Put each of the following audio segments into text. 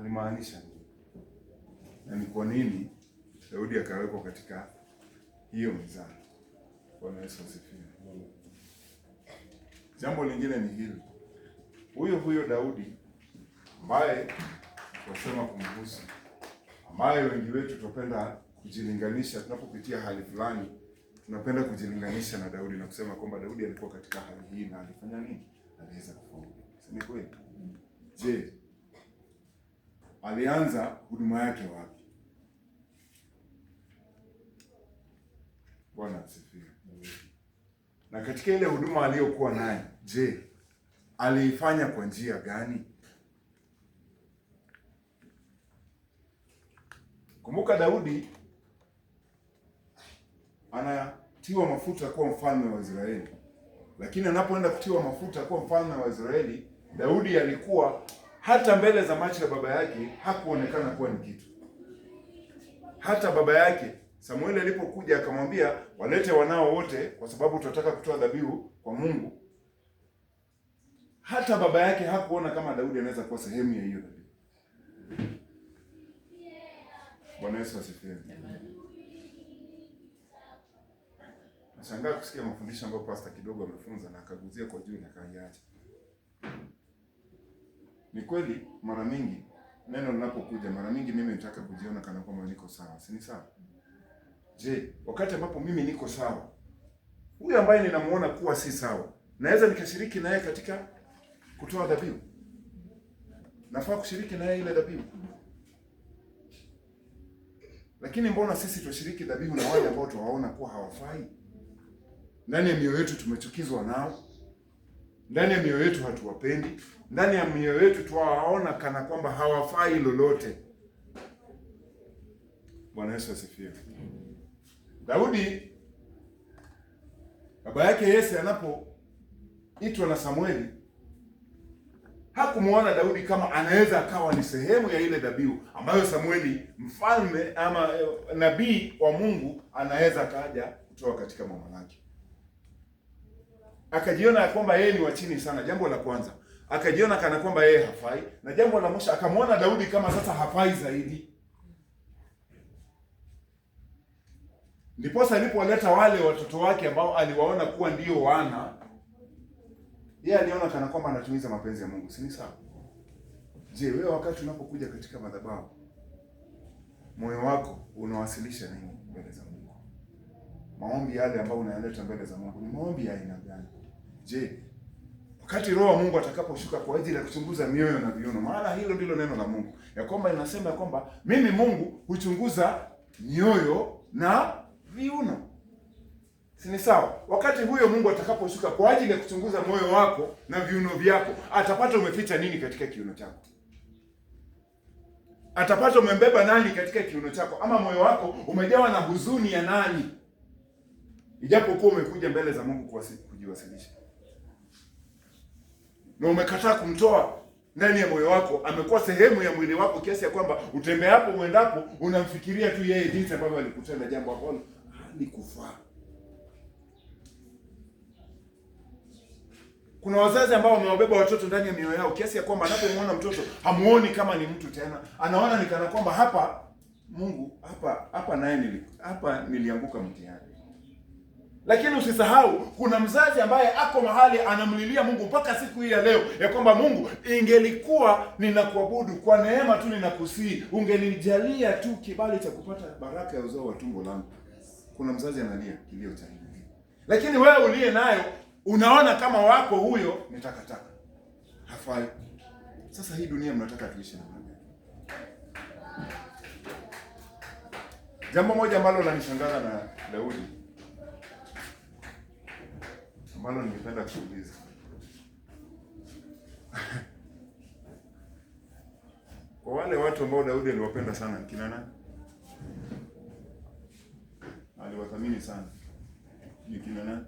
alimaanisha nini, na ni kwa nini Daudi akawekwa katika hiyo mizani. Bwana Yesu asifiwe. Jambo lingine ni hili, huyo Daudi ambaye tunasema kumhusu, ambaye wengi wetu tunapenda kujilinganisha, tunapopitia hali fulani tunapenda kujilinganisha na Daudi na kusema kwamba Daudi alikuwa katika hali hii na alifanya nini, aliweza kufaulu. Si kweli? Je, alianza huduma yake wapi? Bwana asifiwe. Na katika ile huduma aliyokuwa naye, je, aliifanya kwa njia gani? Kumbuka Daudi anatiwa mafuta kuwa mfalme wa Israeli. Lakini anapoenda kutiwa mafuta kuwa mfalme wa Israeli, Daudi alikuwa hata mbele za macho ya baba yake hakuonekana kuwa ni kitu. Hata baba yake Samueli alipokuja akamwambia walete wanao wote kwa sababu tunataka kutoa dhabihu kwa Mungu, hata baba yake hakuona kama Daudi anaweza kuwa sehemu ya hiyo dhabihu. Bwana Yesu asifiwe. Nashangaa kusikia mafundisho ambayo pastor kidogo amefunza na akaguzia kwa juu na akaiacha. Ni kweli mara mingi neno linapokuja, mara mingi mimi nataka kujiona kana kwamba niko sawa. Si ni sawa? Je, wakati ambapo mimi niko sawa, huyu ambaye ninamuona kuwa si sawa, naweza nikashiriki naye katika kutoa dhabihu? Nafaa kushiriki naye ile dhabihu? Lakini mbona sisi tushiriki dhabihu na wale ambao tuwaona kuwa hawafai? Ndani ya mioyo yetu tumechukizwa nao. Ndani ya mioyo yetu hatuwapendi. Ndani ya mioyo yetu tuwaona kana kwamba hawafai lolote. Bwana Yesu asifiwe. Daudi, baba yake Yese anapoitwa na Samueli, hakumuona Daudi kama anaweza akawa ni sehemu ya ile dhabihu ambayo Samueli, mfalme ama nabii wa Mungu, anaweza kaja kutoa katika mamlaka. Akajiona kwamba yeye ni wa chini sana. Jambo la kwanza, akajiona kana kwamba yeye hafai, na jambo la mwisho akamwona Daudi kama sasa hafai zaidi. Ndiposa alipowaleta wale watoto wake ambao aliwaona kuwa ndio wana, yeye aliona kana kwamba anatimiza mapenzi ya Mungu. Si ni sawa? Je, wewe wakati unapokuja katika madhabahu, moyo wako unawasilisha nini mbele za Mungu? Maombi yale ambayo unayaleta mbele za Mungu ni maombi ya aina gani? Je, wakati Roho wa Mungu atakaposhuka kwa ajili ya kuchunguza mioyo na viuno, maana hilo ndilo neno la Mungu, ya kwamba inasema ya kwamba mimi Mungu huchunguza mioyo na viuno. Si ni sawa? Wakati huyo Mungu atakaposhuka kwa ajili ya kuchunguza moyo wako na viuno vyako, atapata umeficha nini katika kiuno chako? Atapata umembeba nani katika kiuno chako? Ama moyo wako umejawa na huzuni ya nani? Ijapokuwa umekuja mbele za Mungu kujiwasilisha, na umekataa kumtoa ndani ya moyo wako, amekuwa sehemu ya mwili wako kiasi ya kwamba utembeapo uendapo unamfikiria tu yeye, jinsi ambavyo alikutenda jambo ambalo halikufaa. Kuna wazazi ambao wamewabeba watoto ndani ya mioyo yao kiasi ya kwamba anapomwona mtoto hamuoni kama ni mtu tena, anaona ni kana kwamba hapa Mungu hapa naye nilianguka mtihani. Lakini usisahau kuna mzazi ambaye ako mahali anamlilia Mungu mpaka siku hii ya leo ya kwamba Mungu, ingelikuwa ninakuabudu kwa neema tu, ninakusii ungenijalia tu kibali cha kupata baraka ya uzao wa tumbo langu. Kuna mzazi analia kilio cha hivi. Lakini wewe uliye nayo unaona kama wako huyo ni takataka, hafai. Sasa hii dunia mnataka tuishi na nani? Jambo moja ambalo lanishangaza na Daudi, ambalo ningependa kuuliza kwa wale watu ambao Daudi aliwapenda sana, kina nani? Aliwathamini sana, ni kina nani?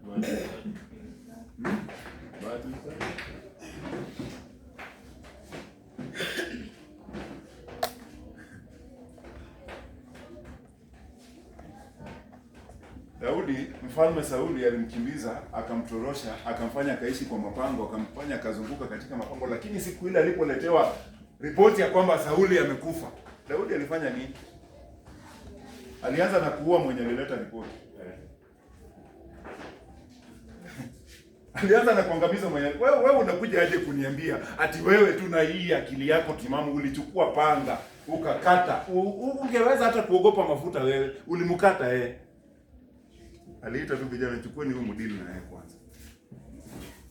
Daudi, mfalme Sauli alimkimbiza, akamtorosha, akamfanya akaishi kwa mapango, akamfanya akazunguka katika mapango. Lakini siku ile alipoletewa ripoti ya kwamba Sauli amekufa, Daudi alifanya nini? Alianza na kuua mwenye alileta ripoti. Alianza na kuangamiza mwenye. Wewe unakuja aje kuniambia ati wewe tu na hii akili yako timamu ulichukua panga ukakata? Ungeweza hata kuogopa mafuta wewe, ulimkata yeye. Aliita tu vijana, chukueni huyu mdili na yeye kwanza.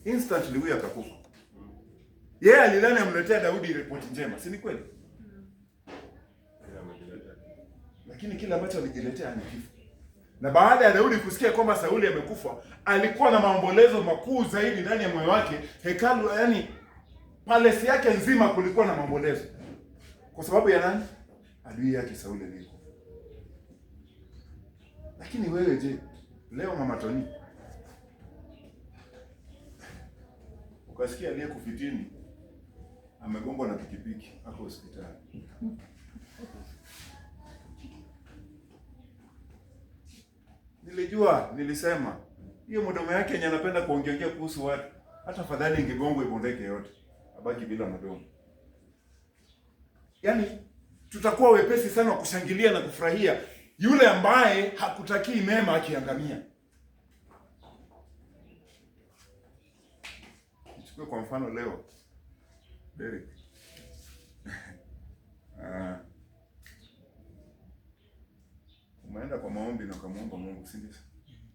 Instantly huyu akakufa. Yeye alidhani amletea Daudi ripoti njema, si ni kweli? Lakini kile ambacho alijiletea ni kifo. Na baada ya Daudi kusikia kwamba Sauli amekufa, alikuwa na maombolezo makuu zaidi ndani ya moyo wake. Hekalu, yani palace yake nzima kulikuwa na maombolezo. Kwa sababu ya nani? Adui yake Sauli alikufa. Lakini wewe je, leo Mama Toni, ukasikia aliyekufitini amegongwa na pikipiki hapo hospitali. Nilisema hiyo mdomo yake yenye anapenda kuongeongea kuhusu watu, hata fadhali ingegongwa ibondeke yote, abaki bila mdomo. Yaani tutakuwa wepesi sana wa kushangilia na kufurahia yule ambaye hakutakii mema akiangamia. Nichukue kwa mfano leo Derek. Umeenda kwa maombi na ukamwomba Mungu, si ndio?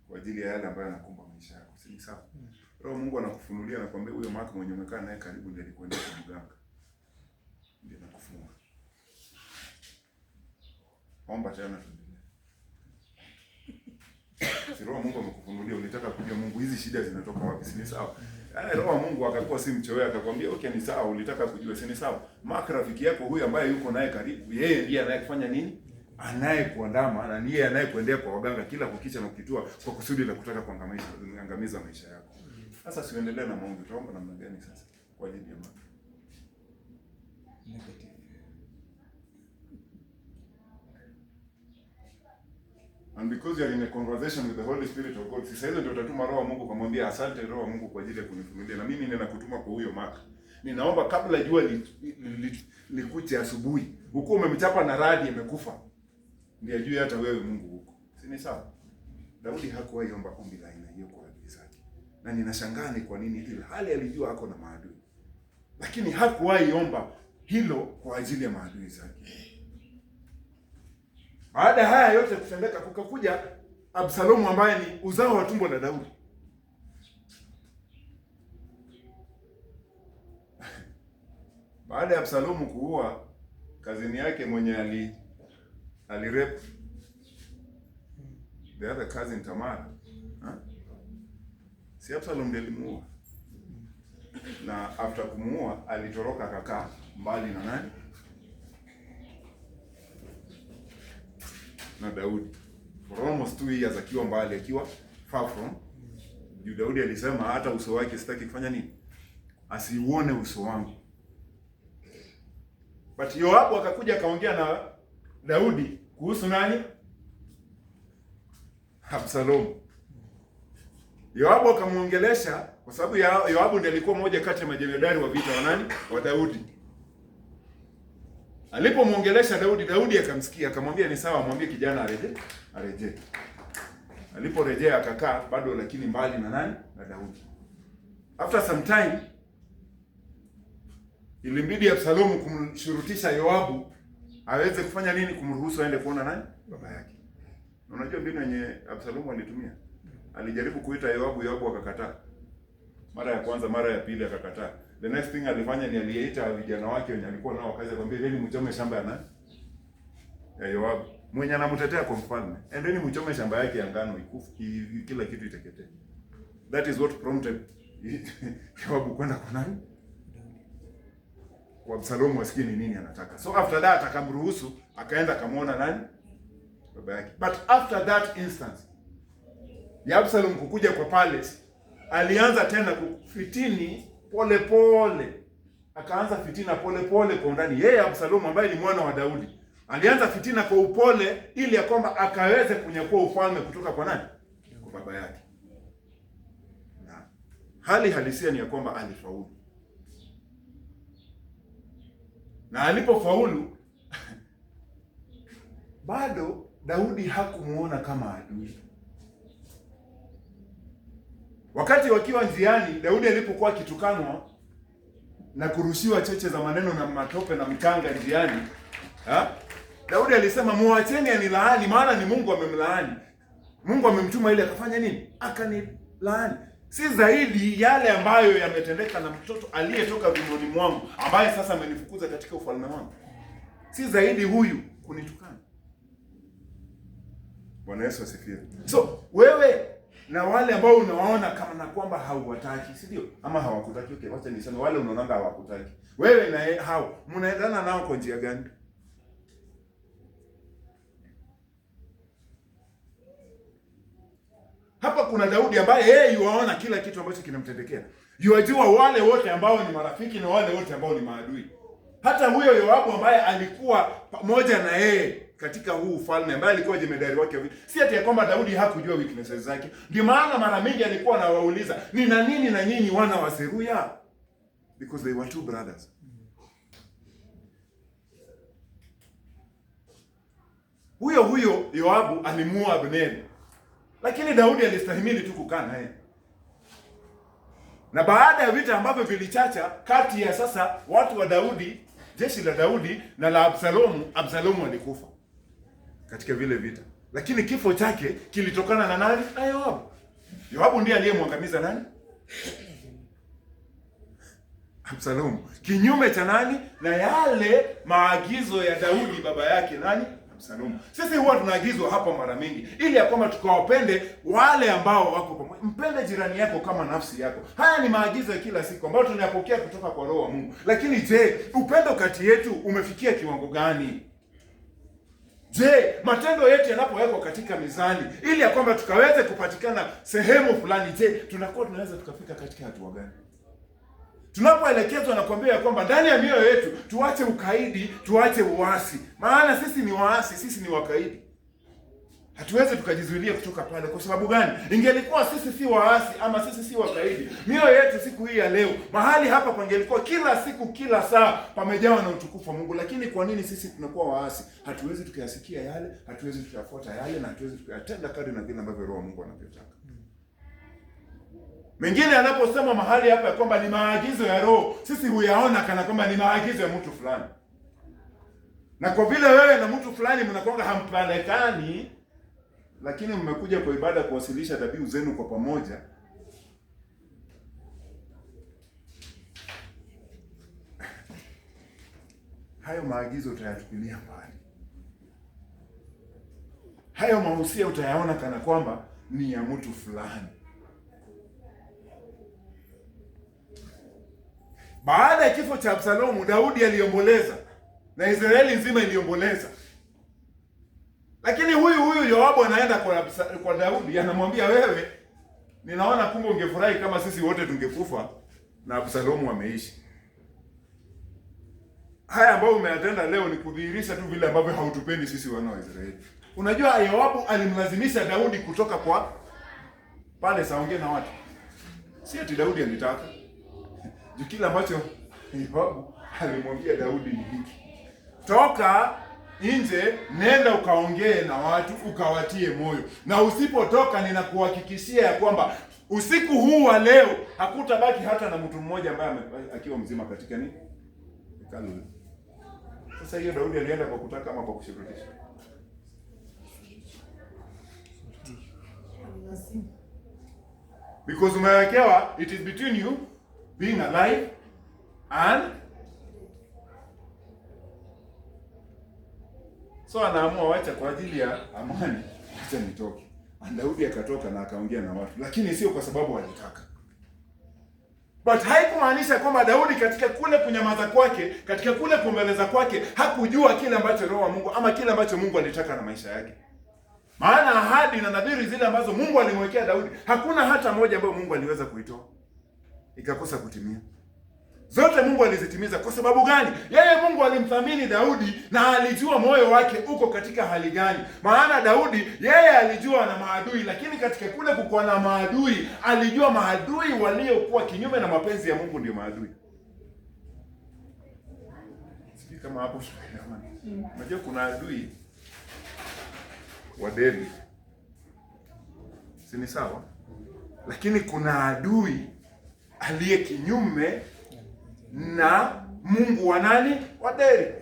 Kwa ajili ya yale ambayo anakumba maisha yako, si ni sawa? Roho Mungu anakufunulia na kwambia huyo Mark mwenye umekaa naye karibu ndiye alikwenda kwa mganga. Ndiye anakufunga. Omba tena tuendelee. Si Roho Mungu amekufunulia, ulitaka kujua Mungu hizi shida zinatoka wapi, si ni sawa? Roho Mungu akakuwa si mchoyo, akakwambia okay ni sawa, ulitaka kujua, si ni sawa? Mark rafiki yako huyu ambaye yuko naye karibu, yeye ndiye anayekufanya nini? Anayekuandama na ndiye anayekuendea kwa waganga kila kukicha na kukitua kwa kusudi la kutaka kuangamiza maisha yako. Sasa siendelee na maombi, tuombe namna gani sasa kwa ajili ya Mark? Negative. And because you are in a conversation with the Holy Spirit of God, sasa hizo ndio utatuma Roho Mungu kumwambia asante Roho Mungu kwa ajili ya kunifunulia, na mimi ninakutuma kwa huyo Mark. Ninaomba kabla jua likuje asubuhi, uko umemchapa na radi imekufa, ndiye ajue hata wewe Mungu huko. Si ni sawa? Daudi hakuwahi omba ombi la aina hiyo kwa adui zake. Na ninashangaa ni kwa nini, ili hali alijua ako na maadui. Lakini hakuwahi omba hilo kwa ajili ya maadui zake. Baada haya yote kutendeka, kukakuja Absalomu ambaye ni uzao wa tumbo la Daudi. Baada ya Absalomu kuua kazini yake mwenye alirep the other cousin Tamara, si Absalom ndiye alimuua. Na after kumuua alitoroka akakaa mbali na nani? Na Daudi. For almost 2 years akiwa mbali, akiwa far from. Daudi alisema hata uso wake sitaki kufanya nini? Asiuone uso wangu. But Yoabu akakuja akaongea na Daudi kuhusu nani? Absalom. Yoabu akamuongelesha kwa sababu Yoabu ndiye alikuwa mmoja kati ya majemadari wa vita wa nani? Wa Daudi. Alipomuongelesha Daudi, Daudi akamsikia, akamwambia ni sawa, mwambie kijana arejee. Aliporejea akakaa bado lakini mbali na nani? Na Daudi. After some time ilimbidi Absalomu kumshurutisha Yoabu aweze kufanya nini? Kumruhusu aende kuona nani? Baba yake. Unajua mbinu yenye Absalomu alitumia? Alijaribu kuita Yoabu akakataa. Mara ya kwanza, mara ya pili akakataa. The next thing alifanya ni aliyeita vijana wake wenye alikuwa nao wakaanza kumwambia endeni mchome shamba ya nani? Ya Yoabu. Mwenye anamtetea kwa mfalme. Endeni mchome shamba yake ya ngano ikufu, kila kitu iteketee. That is what prompted Yoabu kwenda kwa nani? Kwa Absalomu asikie ni nini anataka. So after that akamruhusu akaenda kumuona nani? Baba yake. But after that instance ya Absalom kukuja kwa palace, alianza tena kufitini pole pole. Akaanza fitina pole pole kwa ndani. Yeye Absalom ambaye ni mwana wa Daudi, alianza fitina kwa upole ili ya kwamba akaweze kunyakua ufalme kutoka kwa nani? Kwa baba yake. Na hali halisia ni ya kwamba alifaulu. Na alipofaulu bado Daudi hakumuona kama adui. Wakati wakiwa njiani, Daudi alipokuwa akitukanwa na kurushiwa cheche za maneno na matope na mchanga njiani, Daudi alisema muacheni anilaani, maana ni Mungu amemlaani. Mungu amemtuma ili akafanya nini? Akanilaani. Si zaidi yale ambayo yametendeka na mtoto aliyetoka tumboni mwangu, ambaye sasa amenifukuza katika ufalme wangu. Si zaidi huyu kunitukana. Bwana Yesu asifiwe. So wewe na wale ambao unawaona kama na kwamba hauwataki, si ndio? Ama hawakutaki. Okay, wacha niseme wale unaona hawakutaki. Wewe na hao mnaendana nao kwa njia gani? Hapa kuna Daudi ambaye yeye yuwaona kila kitu ambacho kinamtendekea. Yuwajua wale wote ambao ni marafiki na wale wote ambao ni maadui. Hata huyo Yoabu ambaye alikuwa pamoja na yeye katika huu ufalme, ambaye alikuwa jemedari wake wa vita. Si ati ya kwamba Daudi hakujua weaknesses zake. Ndio maana mara mingi alikuwa anawauliza, "Nina nini na nyinyi wana wa Seruya?" Because they were two brothers. Huyo Yoabu alimuua Abneri. Lakini Daudi alistahimili tu kukaa naye. Na baada ya vita ambavyo vilichacha kati ya sasa watu wa Daudi, jeshi la Daudi na la Absalomu alikufa katika vile vita. Lakini kifo chake kilitokana na nani? Na Yoabu. Yoabu ndiye aliyemwangamiza nani? Absalomu. Kinyume cha nani? Na yale maagizo ya Daudi baba yake nani? Absalomu. Sisi huwa tunaagizwa hapa mara mingi ili ya kwamba tukawapende wale ambao wako pamoja. Mpende jirani yako kama nafsi yako. Haya ni maagizo ya kila siku ambayo tunayapokea kutoka kwa Roho wa Mungu. Lakini je, upendo kati yetu umefikia kiwango gani? Je, matendo yetu yanapowekwa katika mizani ili ya kwamba tukaweze kupatikana sehemu fulani, je, tunaweza tukafika katika hatua gani? Tunapoelekezwa na kuambia ya kwamba ndani ya mioyo yetu tuache ukaidi, tuache uasi. Maana sisi ni waasi, sisi ni wakaidi. Hatuwezi tukajizuilia kutoka pale. Kwa sababu gani? Ingelikuwa sisi si waasi ama sisi si wakaidi, mioyo yetu siku hii ya leo, mahali hapa pangelikuwa kila siku kila saa pamejawa na utukufu wa Mungu. Lakini kwa nini sisi tunakuwa waasi? Hatuwezi tukayasikia yale, hatuwezi tukayafuata yale, na hatuwezi tukayatenda kadri na vile ambavyo Roho wa Mungu anavyotaka. Mengine anaposema mahali hapa ya kwamba ni maagizo ya Roho, sisi huyaona kana kwamba ni maagizo ya mtu fulani. Na kwa vile wewe na mtu fulani mnakuwa hampelekani, lakini mmekuja kwa ibada kuwasilisha dhabihu zenu kwa pamoja, hayo maagizo utayatupilia mbali. Hayo mahusia utayaona kana kwamba ni ya mtu fulani. Baada ya kifo cha Absalomu, Daudi aliomboleza na Israeli nzima iliomboleza. Lakini huyu Yoabu anaenda kwa Daudi, anamwambia, wewe, ninaona kumbe ungefurahi kama sisi wote tungekufa na Absalomu ameishi. Haya ambayo umeyatenda leo ni kudhihirisha tu vile ambavyo hautupendi sisi wana wa Israeli. Unajua Yoabu alimlazimisha Daudi kutoka kwa pale saongee na watu. Si ati Daudi alitaka. Kile ambacho Yoabu alimwambia Daudi ni hiki: toka nje, nenda ukaongee na watu, ukawatie moyo. Na usipotoka, ninakuhakikishia ya kwamba usiku huu wa leo hakutabaki hata na mtu mmoja ambaye akiwa mzima katika nini? Hekalu. Sasa hiyo Daudi alienda kwa kutaka ama kwa kushurutisha? Because umewekewa, it is between you being alive and so anaamua wacha kwa ajili ya amani, acha nitoke. Daudi akatoka na akaongea na watu, lakini sio kwa sababu alitaka. But haikumaanisha kwamba Daudi katika kule kunyamaza kwake, katika kule kumbeleza kwake, hakujua kile ambacho Roho wa Mungu ama kile ambacho Mungu alitaka na maisha yake. Maana ahadi na nadhiri zile ambazo Mungu alimwekea Daudi, hakuna hata moja ambayo Mungu aliweza kuitoa ikakosa kutimia. Zote Mungu alizitimiza. Kwa sababu gani? Yeye Mungu alimthamini Daudi na alijua moyo wake uko katika hali gani. Maana Daudi yeye alijua na maadui, lakini katika kule kukuwa na maadui, alijua maadui waliokuwa kinyume na mapenzi ya Mungu ndio maadui. kama hapo unajua kuna adui wa deni. Si ni sawa? Lakini kuna adui aliye kinyume na Mungu wa nani? Wa deni.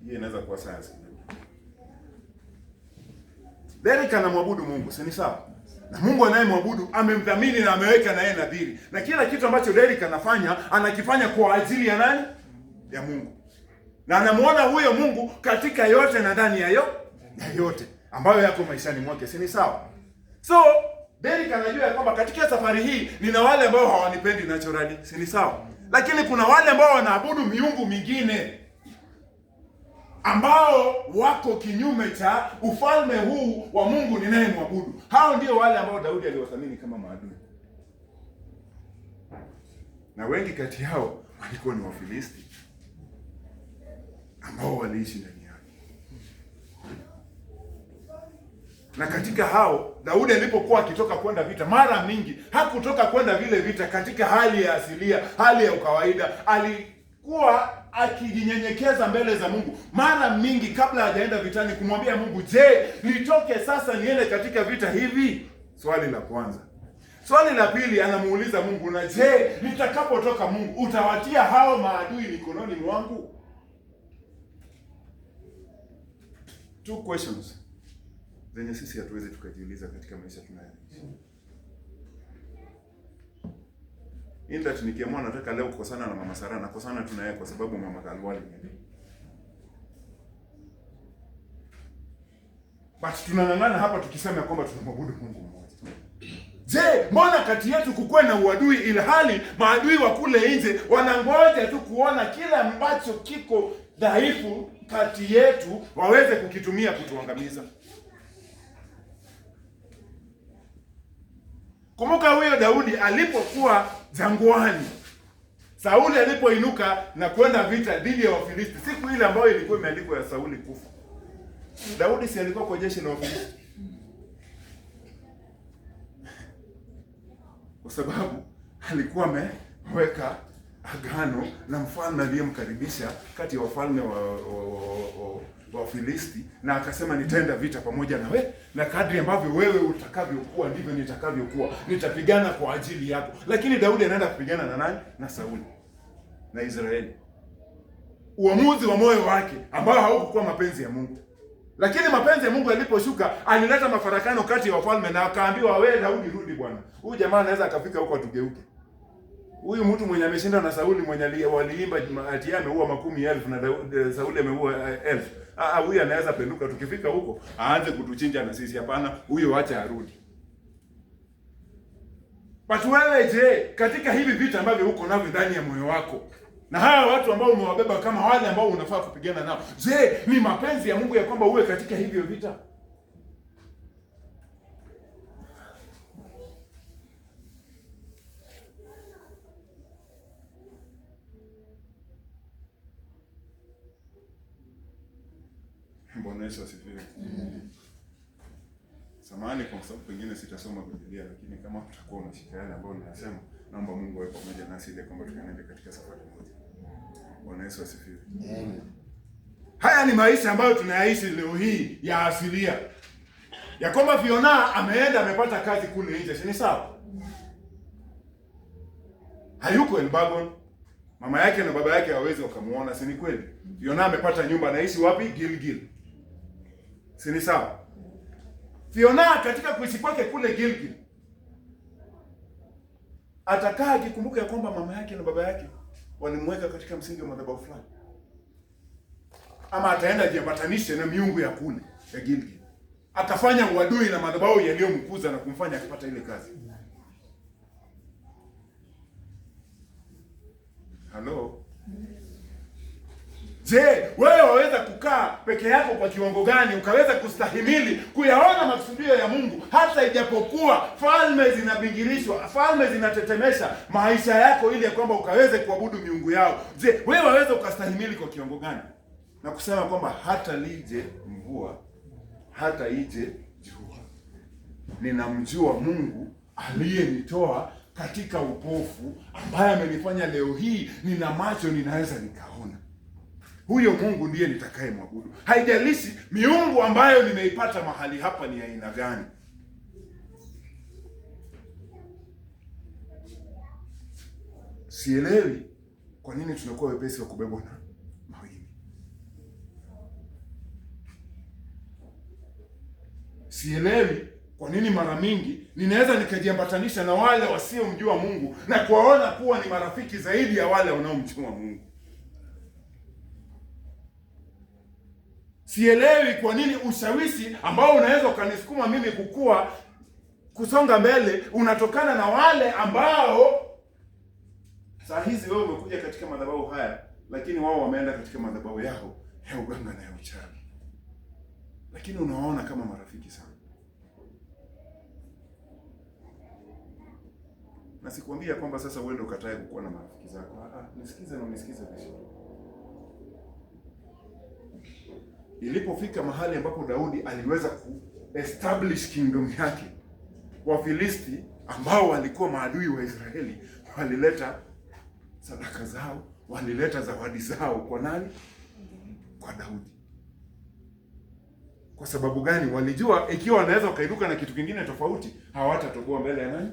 Hii inaweza kuwa sayansi. Derek anamwabudu Mungu, si ni sawa? Na Mungu anayemwabudu amemdhamini na ameweka na yeye nadhiri. Na kila kitu ambacho Derek anafanya, anakifanya kwa ajili ya nani? Ya Mungu. Na anamuona huyo Mungu katika yote na ndani ya yote ambayo yako maishani mwake, si ni sawa? So, Derek anajua kwamba katika safari hii nina wale ambao hawanipendi naturally, si ni sawa? Lakini kuna wale ambao wanaabudu miungu mingine ambao wako kinyume cha ufalme huu wa Mungu ninayemwabudu. Hao ndio wale ambao Daudi aliwathamini kama maadui. Na wengi kati yao walikuwa ni Wafilisti ambao waliishi ndani yake. Na katika hao Daudi alipokuwa akitoka kwenda vita, mara mingi hakutoka kwenda vile vita katika hali ya asilia, hali ya ukawaida. Alikuwa akijinyenyekeza mbele za Mungu mara mingi kabla hajaenda vitani, kumwambia Mungu, je, nitoke sasa niende katika vita hivi? Swali la kwanza. Swali la pili, anamuuliza Mungu, na je, nitakapotoka Mungu, utawatia hao maadui mikononi mwangu? Two questions zenye sisi hatuwezi tukajiuliza katika maisha tunayoishi. Inda nikiamua nataka leo kukosana na Mama Sara, nakosana tunaye kwa sababu Mama Kalwali. Basi tunang'ang'ana hapa tukisema kwamba tunamwabudu Mungu mmoja. Je, mbona kati yetu kukuwe na uadui, ilhali maadui wa kule nje wanangoja tu kuona kila ambacho kiko dhaifu kati yetu waweze kukitumia kutuangamiza? Kumbuka huyo Daudi alipokuwa jangwani, Sauli alipoinuka na kwenda vita dhidi ya Wafilisti, siku ile ambayo ilikuwa imeandikwa ya Sauli kufa, Daudi si alikuwa kwa jeshi la Wafilisti? Kwa sababu alikuwa ameweka agano na mfalme aliyemkaribisha kati ya wafalme wa Filisti, na akasema nitaenda vita pamoja na wewe, na kadri ambavyo wewe utakavyokuwa ndivyo nitakavyokuwa, nitapigana kwa ajili yako. Lakini Daudi anaenda kupigana na nani? Na Sauli na Israeli. Uamuzi wa moyo wake ambao haukuwa mapenzi ya Mungu. Lakini mapenzi ya Mungu yaliposhuka, alileta mafarakano kati ya wafalme, na akaambiwa, wewe Daudi, rudi bwana. Huyu jamaa anaweza akafika huko atugeuke. Huyu mtu mwenye ameshinda na Sauli, mwenye waliimba ati ameua 10,000 na Sauli ameua 1000. Huyu anaweza penduka, tukifika huko aanze kutuchinja na sisi. Hapana, huyo acha arudi. But wewe je, katika hivi vita ambavyo uko navyo ndani ya moyo wako, na hawa watu ambao umewabeba kama wale ambao unafaa kupigana nao, je, ni mapenzi ya Mungu ya kwamba uwe katika hivyo vita? Bwana Yesu asifiwe. Samahani kwa sababu pengine sitasoma Biblia, lakini kama tutakuwa unashika yale ambayo ninasema, naomba Mungu awe pamoja nasi ili kwamba tukaende katika safari moja. Bwana Yesu asifiwe. Haya ni maisha ambayo tunayaishi leo hii ya asilia. Ya kwamba Fiona ameenda amepata kazi kule nje, si ni sawa? Hayuko Elbagon. Mama yake na baba yake hawawezi wakamuona, si ni kweli? Fiona amepata nyumba, anaishi wapi? Gilgil. Si ni sawa? Fiona katika kuishi kwake kule Gilgil atakaa akikumbuka ya kwamba mama yake na baba yake walimweka katika msingi wa madhabahu fulani. Ama ataenda jiambatanishe na miungu ya kule ya Gilgil, akafanya uadui na madhabahu yaliyomkuza na kumfanya akapata ile kazi. Hello? Je, wewe waweza kukaa peke yako kwa kiwango gani ukaweza kustahimili kuyaona makusudio ya Mungu hata ijapokuwa falme zinabingirishwa, falme zinatetemesha maisha yako ili ya kwamba ukaweze kuabudu miungu yao? Je, wewe waweza ukastahimili kwa kiwango gani na kusema kwamba hata lije mvua, hata ije jua, ninamjua Mungu aliyenitoa katika upofu, ambaye amenifanya leo hii nina macho, ninaweza nikaona. Huyo Mungu ndiye nitakaye mwabudu. Haijalishi miungu ambayo nimeipata mahali hapa ni aina gani. Sielewi kwa nini tunakuwa wepesi wa kubebwa na mawimbi. Sielewi kwa nini mara mingi ninaweza nikajiambatanisha na wale wasiomjua Mungu na kuwaona kuwa ni marafiki zaidi ya wale wanaomjua Mungu. Sielewi kwa nini ushawishi ambao unaweza ukanisukuma mimi kusonga mbele unatokana na wale ambao saa hizi wewe umekuja katika madhabahu haya, lakini wao wameenda katika madhabahu yao ya uganga na ya uchawi, lakini unawaona kama marafiki sana. Na sikuambia kwamba sasa uende ukatae kukuwa na marafiki zako. Nisikize na unisikize vizuri. Ilipofika mahali ambapo Daudi aliweza ku-establish kingdom yake, Wafilisti ambao walikuwa maadui wa Israeli walileta sadaka zao, walileta zawadi zao kwa nani? Kwa Daudi. Kwa sababu gani? Walijua ikiwa wanaweza wakainuka na kitu kingine tofauti, hawatatoboa mbele ya nani?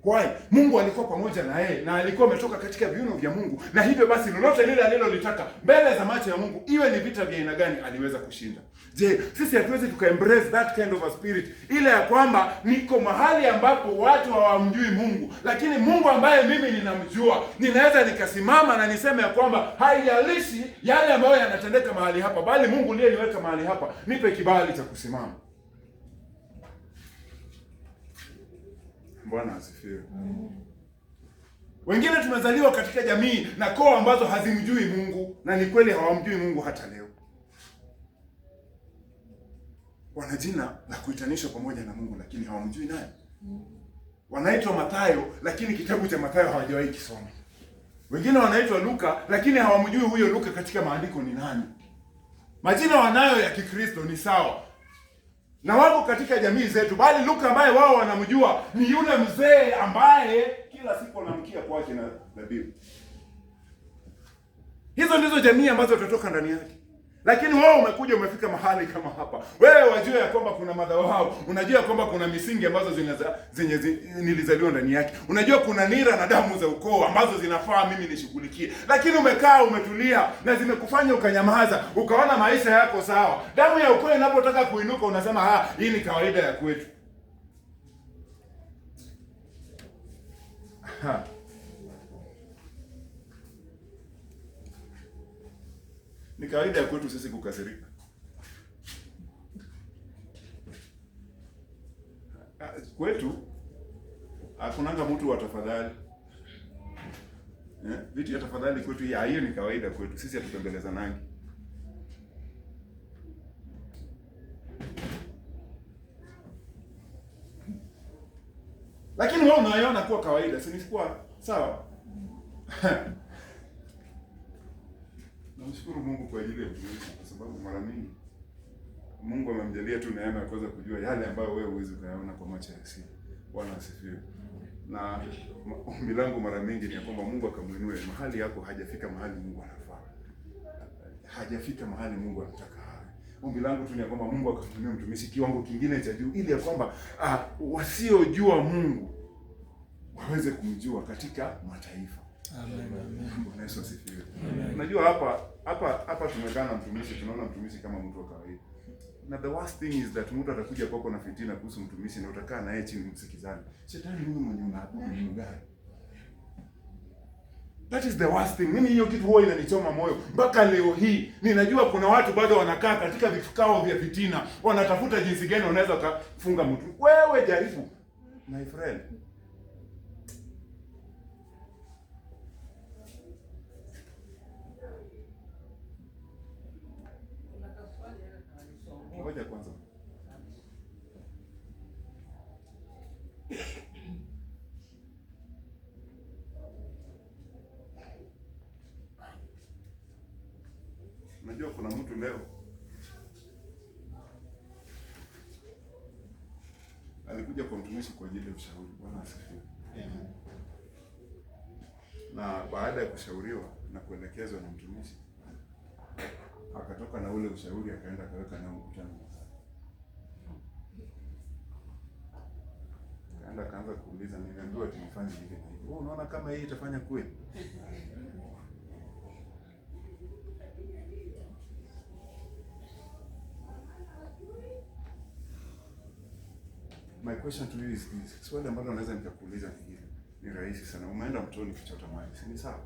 Why? Mungu alikuwa pamoja na yeye na alikuwa ametoka katika viuno vya Mungu, na hivyo basi lolote lile alilolitaka mbele za macho ya Mungu, iwe ni vita vya aina gani, aliweza kushinda. Je, sisi hatuwezi tukaembrace that kind of a spirit, ile ya kwamba niko mahali ambapo watu hawamjui Mungu, lakini Mungu ambaye mimi ninamjua, ninaweza nikasimama na niseme ya kwamba haijalishi yale ambayo yanatendeka mahali hapa, bali Mungu ndiye niweka mahali hapa, nipe kibali cha kusimama. Bwana asifiwe. Wengine tumezaliwa katika jamii na koo ambazo hazimjui Mungu, na ni kweli hawamjui Mungu hata leo. Wana jina la kuitanishwa pamoja na Mungu, lakini hawamjui naye. Wanaitwa Mathayo, lakini kitabu cha Mathayo hawajawahi kisoma. Wengine wanaitwa Luka, lakini hawamjui huyo Luka katika maandiko ni nani. Majina wanayo ya Kikristo ni sawa na wako katika jamii zetu, bali Luka ambaye wao wanamjua ni yule mzee ambaye kila siku anamkia kwake na dhabihu. Hizo ndizo jamii ambazo tutatoka ndani yake. Lakini wewe umekuja umefika mahali kama hapa. Wewe wajua ya kwamba kuna madhabahu, unajua kwamba kuna misingi ambazo nilizaliwa ndani yake. Unajua kuna nira na damu za ukoo ambazo zinafaa mimi nishughulikie. Lakini umekaa umetulia na zimekufanya ukanyamaza, ukaona maisha yako sawa. Damu ya ukoo inapotaka kuinuka unasema hii ni kawaida ya kwetu. Ni kawaida ya kwetu sisi kukasirika. Kwetu hakunanga mtu wa tafadhali. Vitu ya tafadhali kwetu hiyo ni kawaida kwetu. Sisi hatupembeleza nangi. Lakini wewe unaiona kuwa kawaida, si ni kuwa sawa? Namshukuru Mungu kwa ajili ya mtumishi, kwa sababu mara mingi Mungu amemjalia tu neema ya kuweza kujua yale ambayo wewe huwezi kuyaona kwa macho ya asili. Bwana asifiwe. Na ombi langu mara mingi ni kwamba Mungu akamuinue mahali yako hajafika mahali Mungu anafaa. Hajafika mahali Mungu anataka hawe. Ombi langu tu ni kwamba Mungu akamuinue mtumishi kiwango kingine cha juu, ili ya kwamba wasiojua Mungu waweze kumjua katika mataifa. Amen. Bwana Yesu asifiwe. Unajua hapa tumekaa na mtumishi, tunaona mtumishi kama mtu wa kawaida. Na the worst thing is that mtu atakuja kwako na fitina kuhusu mtumishi na utakaa naye chini msikizane. Shetani huyu mwenye unaabudu ni gani? That is the worst thing. Mimi hiyo kitu huwa inanichoma moyo. Mpaka leo hii ninajua kuna watu bado wanakaa katika vikao vya fitina, wanatafuta jinsi gani wanaweza kufunga mtu. Wewe jaribu, my friend. Ngoja kwanza. Unajua kuna mtu leo alikuja kwa mtu mtumishi kwa ajili ya ushauri. Bwana asifiwe. Na baada ya kushauriwa na kuelekezwa na mtumishi, akatoka na ule ushauri akaenda akaweka nao mkutano. Akaanza kuuliza, nimeambiwa tunifanye hivi na hivi. Wewe unaona kama hii itafanya kweli? My question to you is this. Swali ambalo naweza nikakuuliza ni hili. Ni rahisi sana. Umeenda mtoni kuchota maji, si ni sawa?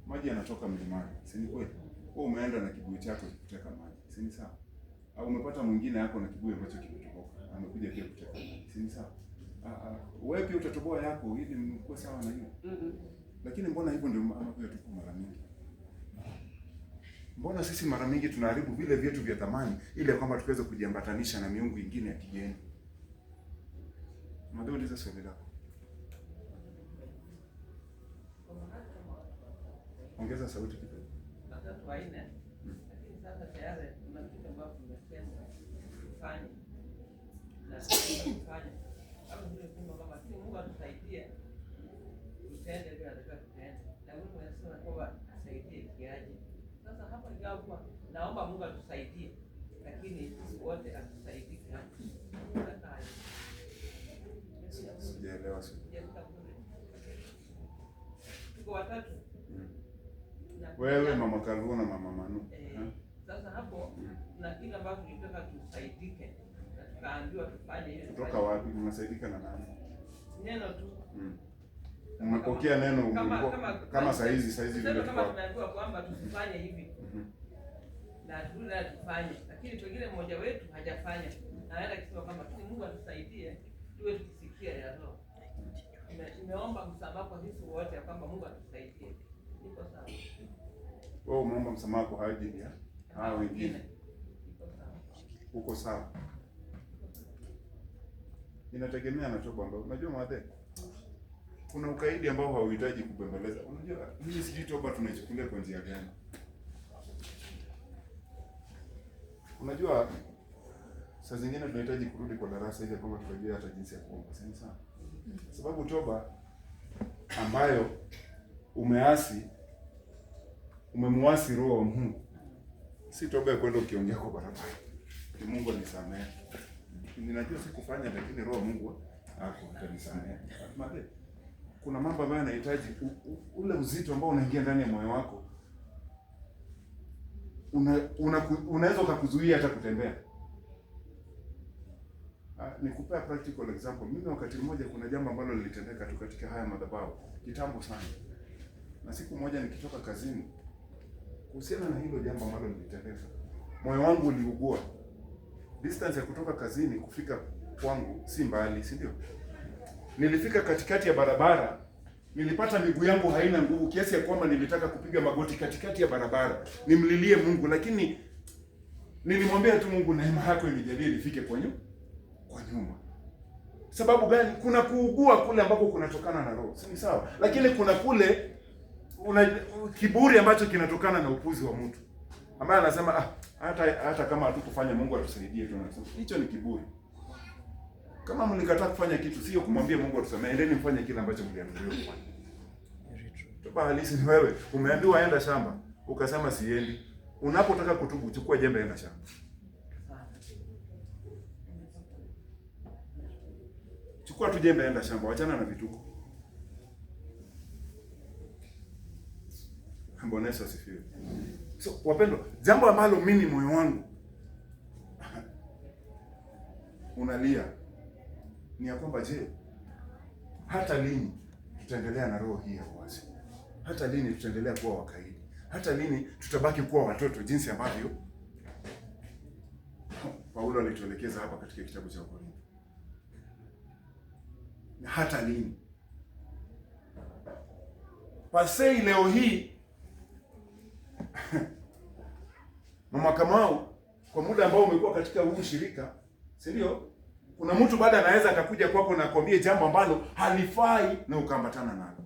Maji yanatoka mlimani, si ni kweli? Wewe umeenda na kibuyu chako kuteka maji, si ni sawa? Au umepata mwingine yako na kibuyu ambacho kimetoboka, amekuja pia kuteka maji, si ni sawa? Wewe pia utatoboa yako ili mkuwe sawa na hiyo. Lakini mbona hivyo ndio ambavyo tuko mara mingi? Mbona sisi mara mingi tunaharibu vile vyetu vya thamani ili kwamba tuweze kujiambatanisha na miungu ingine ya kigeni? Madhuri swali lako. Ongeza sauti kidogo. Watatu waine. Lakini sasa tayari kuna kitu ambacho tumesema tufanye. Na tufanye. Kama vile kama si Mungu atusaidie. Tutende bila nataka tutende. Na Mungu anasema kwamba asaidie kiaje. Sasa hapa ingawa naomba Mungu atusaidie. Lakini sisi wote atusaidie. Sijaelewa sasa. Tuko watatu. Wewe, Mama Kalua na Mama Manu. Sasa hapo na kila ambacho tunataka tusaidike na tukaambiwa tufanye hiyo. Kutoka wapi mnasaidika na nani? Neno tu. Mmepokea neno kama saizi vile kama tumeambiwa kwamba tusifanye hivi. Na tunataka tufanye. Lakini pengine mmoja wetu hajafanya. Na anaenda kusema kwamba Mungu atusaidie tuwe tukisikia ya roho. Nimeomba msamaha kwa sisi wote kwamba Mungu atusaidie. Niko sawa. Wewe umeomba msamaha kwa ajili ya hao wengine. Uko sawa. Inategemea na toba ambayo unajua madhe. Kuna ukaidi ambao hauhitaji kubembeleza. Unajua hii sijui toba tunaichukulia kwa njia gani. Unajua saa zingine tunahitaji kurudi kwa darasa ili kwamba tujue hata jinsi ya kuomba. Sawa sana. Sababu toba ambayo umemuasi roho wa Mungu, si toba ya kwenda ukiongea kwa barabara, ni Mungu anisamehe, ninajua sikufanya, lakini roho wa Mungu atanisamehe. Kuna mambo ambayo yanahitaji ule uzito ambao unaingia ndani ya moyo wako, unaweza ukakuzuia hata kutembea. Nikupea practical example. Mimi wakati mmoja kuna jambo ambalo lilitendeka tu katika haya madhabahu kitambo sana. Na siku moja nikitoka kazini, kuhusiana na hilo jambo ambalo lilitendeka, moyo wangu uliugua. Distance ya kutoka kazini kufika kwangu si mbali, si ndio? Nilifika katikati ya barabara, nilipata miguu yangu haina nguvu kiasi ya kwamba nilitaka kupiga magoti katikati ya barabara nimlilie Mungu, lakini nilimwambia tu Mungu, neema yako inijalie nifike kwa nyuma. Sababu gani? Kuna kuugua kule ambako kunatokana na roho, si sawa? Lakini kuna kule kiburi ambacho kinatokana na upuzi wa mtu ambaye anasema hata kama hatukufanya Mungu atusaidie tu. Anasema hicho ni kiburi. Kama mlikataa kufanya kitu, sio kumwambia Mungu atusamehe, endeni mfanye kile ambacho mliambiwa kufanya. Toba halisi ni wewe umeambiwa enda shamba, ukasema siendi. Unapotaka kutubu, chukua jembe enda shamba. Chukua tu jembe enda shamba, wachana na vituko. Bwana Yesu asifiwe. So wapendwa, jambo ambalo mimi moyo wangu unalia ni ya kwamba hata lini tutaendelea na roho hii ya uasi? Hata lini tutaendelea kuwa wakaidi? Hata lini tutabaki kuwa watoto jinsi ambavyo Paulo alituelekeza hapa katika kitabu cha Wakorintho? Hata lini? Pasei leo hii Mama Kamau, kwa muda ambao umekuwa katika huu shirika, si ndio? Kuna mtu baada anaweza akakuja kwako na akwambie jambo ambalo halifai na ukaambatana nalo.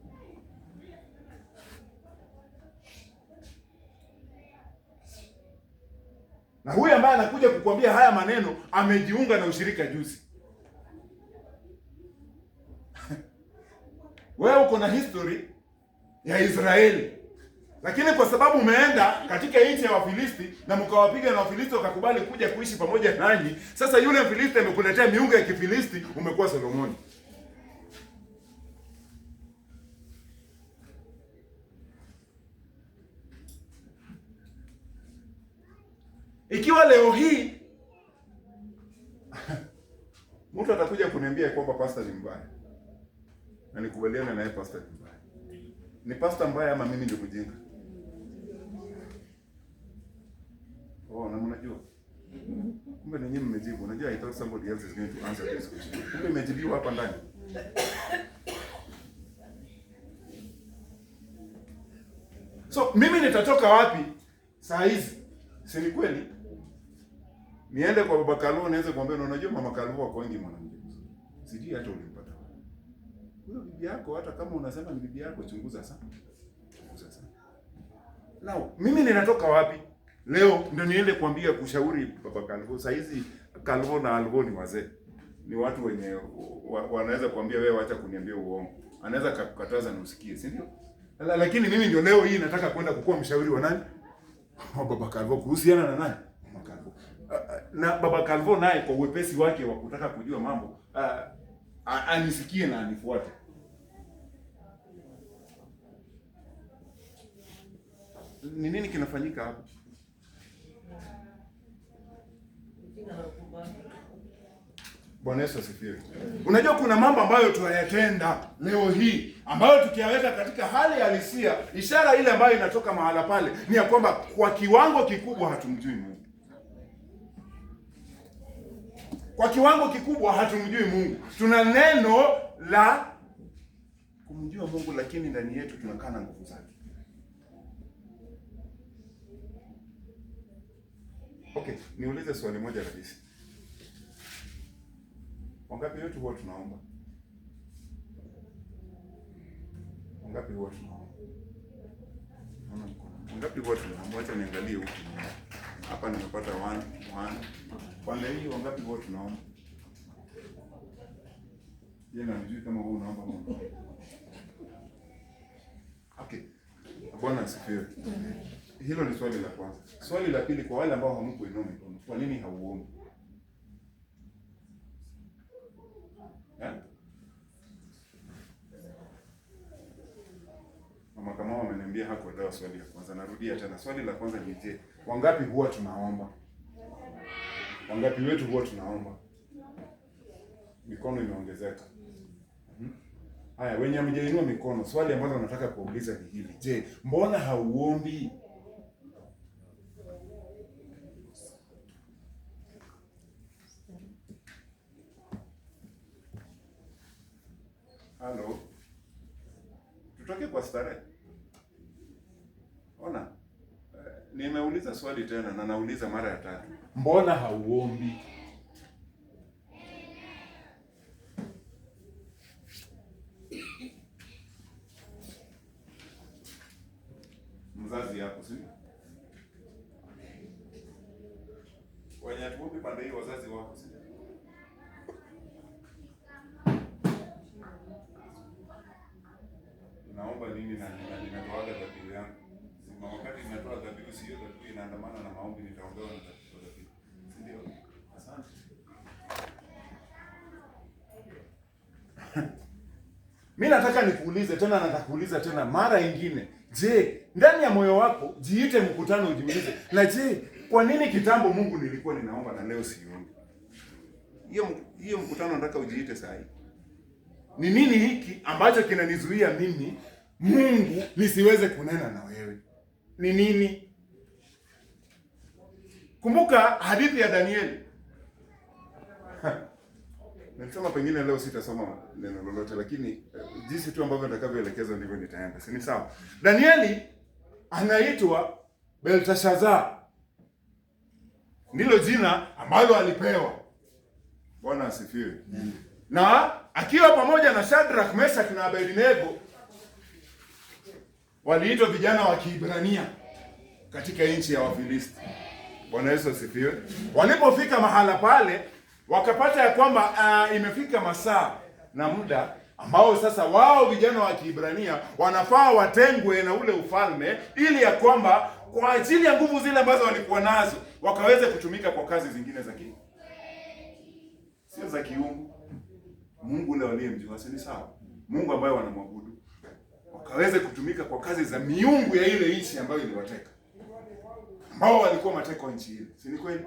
Na huyu ambaye anakuja kukwambia haya maneno amejiunga na ushirika juzi. wewe uko na history ya Israeli. Lakini kwa sababu umeenda katika nchi ya Wafilisti na mkawapiga na Wafilisti wakakubali kuja kuishi pamoja nanyi, sasa yule Mfilisti amekuletea miungu ya Kifilisti, umekuwa Solomoni. Ikiwa leo hii mtu atakuja kuniambia kwamba pastor ni mbaya, na nikubaliana naye pastor ni mbaya, ni pastor mbaya ama mimi ndio mjinga? Oh, na mnajua kumbe ninyi mmejibu. Unajua, I thought somebody else is going to answer this question. Kumbe imejibiwa hapa ndani. So mimi nitatoka wapi saa hizi? Si ni kweli? Niende kwa baba Kaluo niweze kumwambia, unajua mama Kaluo wako wengi mwanamke. Sijui hata ulimpata wapi. Huyo bibi yako, hata kama unasema ni bibi yako, chunguza sana. Chunguza sana. Now, mimi ninatoka wapi? Leo ndio niende kuambia kushauri baba Kaluo. Saa hizi Kaluo na Alvo ni wazee. Ni watu wenye wanaweza kuambia wewe acha kuniambia uongo. Anaweza kukataza na usikie, si ndio? Lakini mimi ndio leo hii nataka kwenda kukuwa mshauri wa nani? Baba Kaluo kuhusiana na nani? Mama Kaluo. Na baba Kaluo naye kwa uwepesi wake wa kutaka kujua mambo, anisikie na anifuate. Ni nini kinafanyika hapo? Bwana Yesu asifiwe. Unajua kuna mambo ambayo tunayatenda leo hii ambayo tukiyaweka katika hali halisia, ishara ile ambayo inatoka mahala pale ni ya kwamba kwa kiwango kikubwa hatumjui Mungu. Kwa kiwango kikubwa hatumjui Mungu. Tuna neno la kumjua Mungu, lakini ndani yetu tunakaa na nguvu zake. Okay, niulize swali moja kabisa. Wangapi wetu huwa tunaomba? Wangapi huwa tunaomba? Wangapi huwa tunaomba? Acha niangalie huko. Hapa nimepata 1. Pale hii wangapi huwa tunaomba? Yeye anajui kama wewe unaomba Mungu. Okay. Bwana asifiwe. Hilo ni swali la kwanza. Swali la pili, kwa wale ambao hamkuinua mikono, kwa nini hauombi? Mama kama ameniambia hakuelewa swali la kwanza. Narudia tena. Swali la kwanza ni je, wangapi huwa tunaomba? Wangapi wetu huwa tunaomba? Mikono imeongezeka. Haya, wenye hamjainua mikono, swali ambalo nataka kuuliza ni hili. Je, mbona hauombi? Halo. Tutoke kwa starehe. Ona. Nimeuliza swali tena na nauliza mara ya tatu. Mbona hauombi? Mzazi yako, si? Wenye atuombi pande hiyo wazazi wako, si? Naomba nini na ninatoa dhabihu yangu? Si wakati ninatoa dhabihu, sio dhabihu inaandamana na maombi, nitaombewa na dhabihu. Si ndio? Asante. Mimi nataka nikuulize tena, natakuuliza tena mara nyingine. Je, ndani ya moyo wako jiite mkutano ujiulize. Na je, kwa nini kitambo Mungu nilikuwa ninaomba na leo siombi? Hiyo mkutano nataka ujiite saa hii. Ni nini hiki ambacho kinanizuia mimi Mungu nisiweze kunena na wewe? Ni nini? Kumbuka hadithi ya Danieli. Nilisema pengine leo sitasoma neno lolote, lakini jinsi tu ambavyo nitakavyoelekeza ndivyo nitaenda. Si ni sawa? Danieli anaitwa Belteshazzar. Ndilo jina ambalo alipewa. Bwana asifiwe. Na akiwa pamoja na Shadrach, Meshach na Abednego waliitwa vijana wa Kiebrania katika nchi ya Wafilisti. Bwana Yesu asifiwe. Walipofika mahala pale wakapata ya kwamba imefika masaa na muda ambao sasa wao vijana wa Kiebrania wanafaa watengwe na ule ufalme, ili ya kwamba kwa ajili ya nguvu zile ambazo walikuwa nazo wakaweze kutumika kwa kazi zingine za kiungu, sio za kiungu. Mungu ule waliyemjua, si sawa? Mungu ambaye wanamwabudu, wakaweze kutumika kwa kazi za miungu ya ile nchi ambayo iliwateka, ambao walikuwa mateka wa nchi ile, si ni kweli?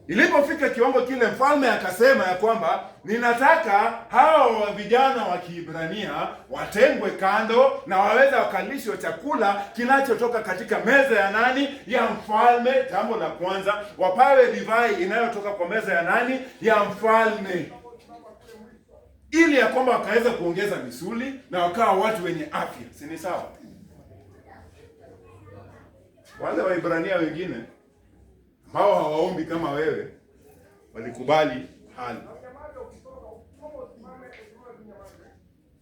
Ilipofika kiwango kile, mfalme akasema ya kwamba ninataka hao vijana wa Kiebrania watengwe kando na waweza wakalishwa chakula kinachotoka katika meza ya nani? Ya mfalme. Jambo la kwanza, wapawe divai inayotoka kwa meza ya nani? Ya mfalme, ili ya kwamba wakaweza kuongeza misuli na wakawa watu wenye afya, si ni sawa? Wale Waibrania wengine ambao hawaombi kama wewe walikubali hali.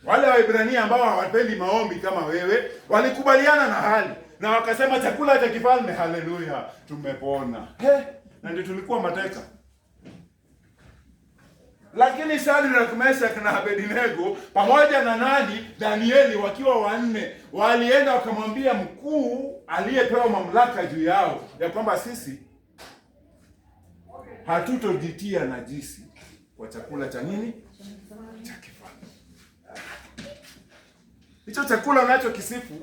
Wale Waibrania ambao hawapendi maombi kama wewe walikubaliana na hali na wakasema chakula cha kifalme, haleluya, tumepona. Na ndio tulikuwa mateka. Lakini Shadraka, Meshaki na Abednego pamoja na nani? Danieli, wakiwa wanne, walienda wakamwambia mkuu aliyepewa mamlaka juu yao ya kwamba sisi hatutojitia najisi kwa chakula cha nini? Cha kifalme. Hicho chakula unachokisifu,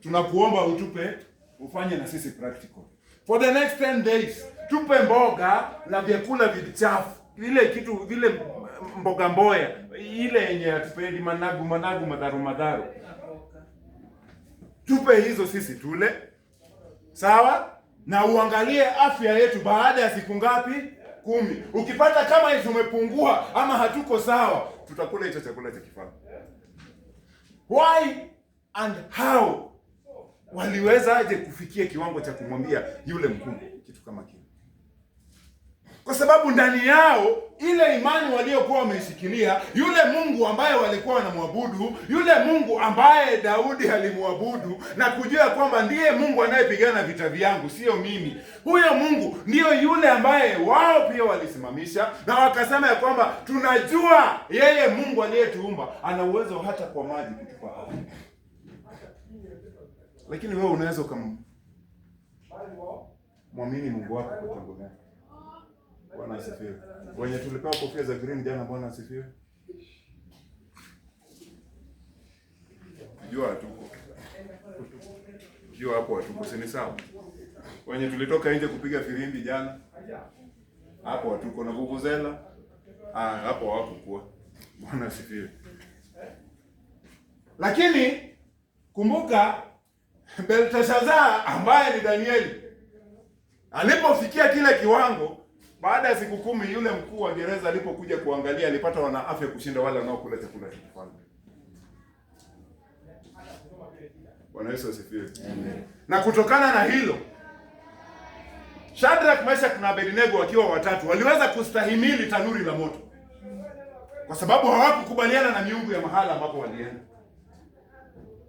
tunakuomba utupe, ufanye na sisi practical. For the next 10 days, tupe mboga na vyakula vichafu. Vile kitu vile mboga mboya, ile yenye hatupendi, managu, madharu. Tupe hizo sisi tule. Sawa? Na uangalie afya yetu baada ya siku ngapi? 10. Ukipata kama hizo umepungua ama hatuko sawa, tutakula hicho chakula cha kifalme. Why and how waliwezaje kufikia kiwango cha kumwambia yule mkuu kitu kama kile? Kwa sababu ndani yao ile imani waliokuwa wameshikilia, yule Mungu ambaye walikuwa wanamwabudu, yule Mungu ambaye Daudi alimwabudu na kujua kwamba ndiye Mungu anayepigana vita vyangu, sio mimi. Huyo Mungu ndiyo yule ambaye wao pia walisimamisha na wakasema ya kwamba tunajua yeye Mungu aliyetuumba ana uwezo hata kwa maji kutupa hai. Lakini wewe unaweza kumwamini Mungu wako kwa jambo gani? Bwana asifiwe. Wenye tulipewa kofia za green jana, Bwana asifiwe. Jua hatuko. Jua hapo hatuko, si ni sawa? Wenye tulitoka nje kupiga firimbi jana, hapo hatuko, na vuvuzela hapo hawakuwa. Bwana asifiwe. Lakini kumbuka Belteshazzar ambaye ni Danieli alipofikia kile kiwango, baada ya siku 10 yule mkuu wa gereza alipokuja kuangalia, alipata wana afya kushinda wale wanaokula chakula cha kifalme. Bwana Yesu asifiwe. Amen. Na kutokana na hilo, Shadraka, Meshaki na Abednego wakiwa watatu waliweza kustahimili tanuri la moto, kwa sababu hawakukubaliana na miungu ya mahala ambapo walienda.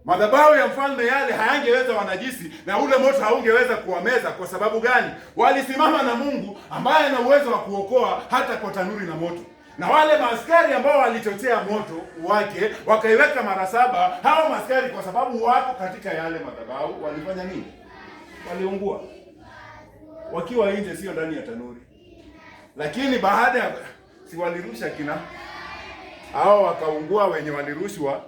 Madhabahu ya mfalme yale hayangeweza wanajisi na ule moto haungeweza kuwameza. Kwa sababu gani? Walisimama na Mungu ambaye ana uwezo wa kuokoa hata kwa tanuri na moto. Na wale maaskari ambao walichochea moto wake wakaiweka mara 7, hao maaskari kwa sababu wako katika yale madhabahu walifanya nini? Waliungua wakiwa nje, sio ndani ya tanuri. Lakini baada ya si walirusha kina hao wakaungua, wenye walirushwa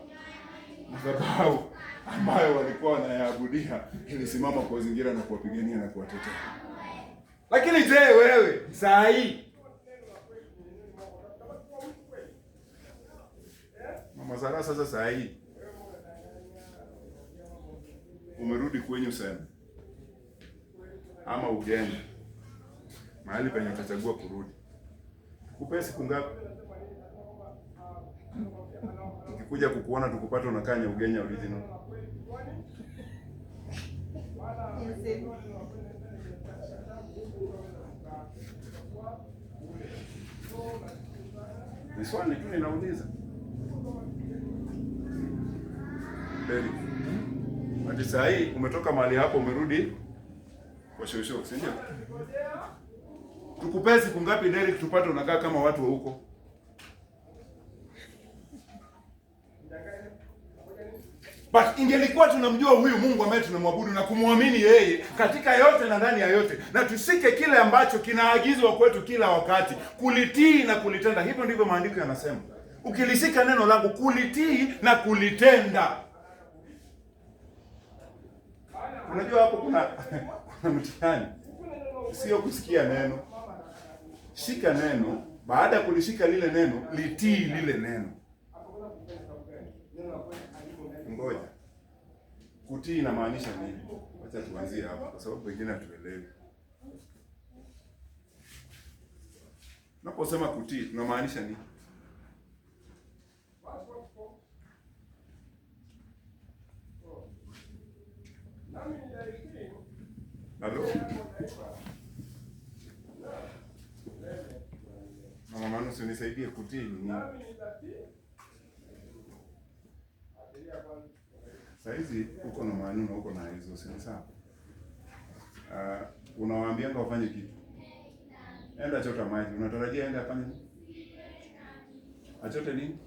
madhabahu ambayo walikuwa wanayaabudia ilisimama kwa zingira na kuwapigania na kuwatetea. Lakini je, wewe saa hii Mama Sara, sasa saa hii umerudi kwenye sana ama ugeni mahali penye utachagua kurudi, kupe siku ngapi? Tukikuja kukuona tukupata unakanya ugenya original. Ni swali tu ninauliza. Beli. Hadi saa hii umetoka mahali hapo umerudi kwa shosho, si ndio? Tukupe siku ngapi Derek tupate unakaa kama watu wa huko? But ingelikuwa tunamjua huyu Mungu ambaye tunamwabudu na kumwamini yeye katika yote na ndani ya yote, na tusike kile ambacho kinaagizwa kwetu kila wakati, kulitii na kulitenda. Hivyo ndivyo maandiko yanasema. Ukilisika neno langu, kulitii na kulitenda. Unajua hapo kuna mtihani. Sio kusikia neno. Shika neno, baada ya kulishika lile neno, litii lile neno. Ngoja. Kutii inamaanisha nini? Acha tuanzie hapo kwa sababu wengine hatuelewi. Unaposema kutii tunamaanisha nini? Halo? Mama Manu, unisaidie kutii ni nini? Saizi uko na Manu na uko na hizo, si sawa? Unawaambianga wafanye kitu. Enda chota maji. Unatarajia enda afanye nini? Achote nini?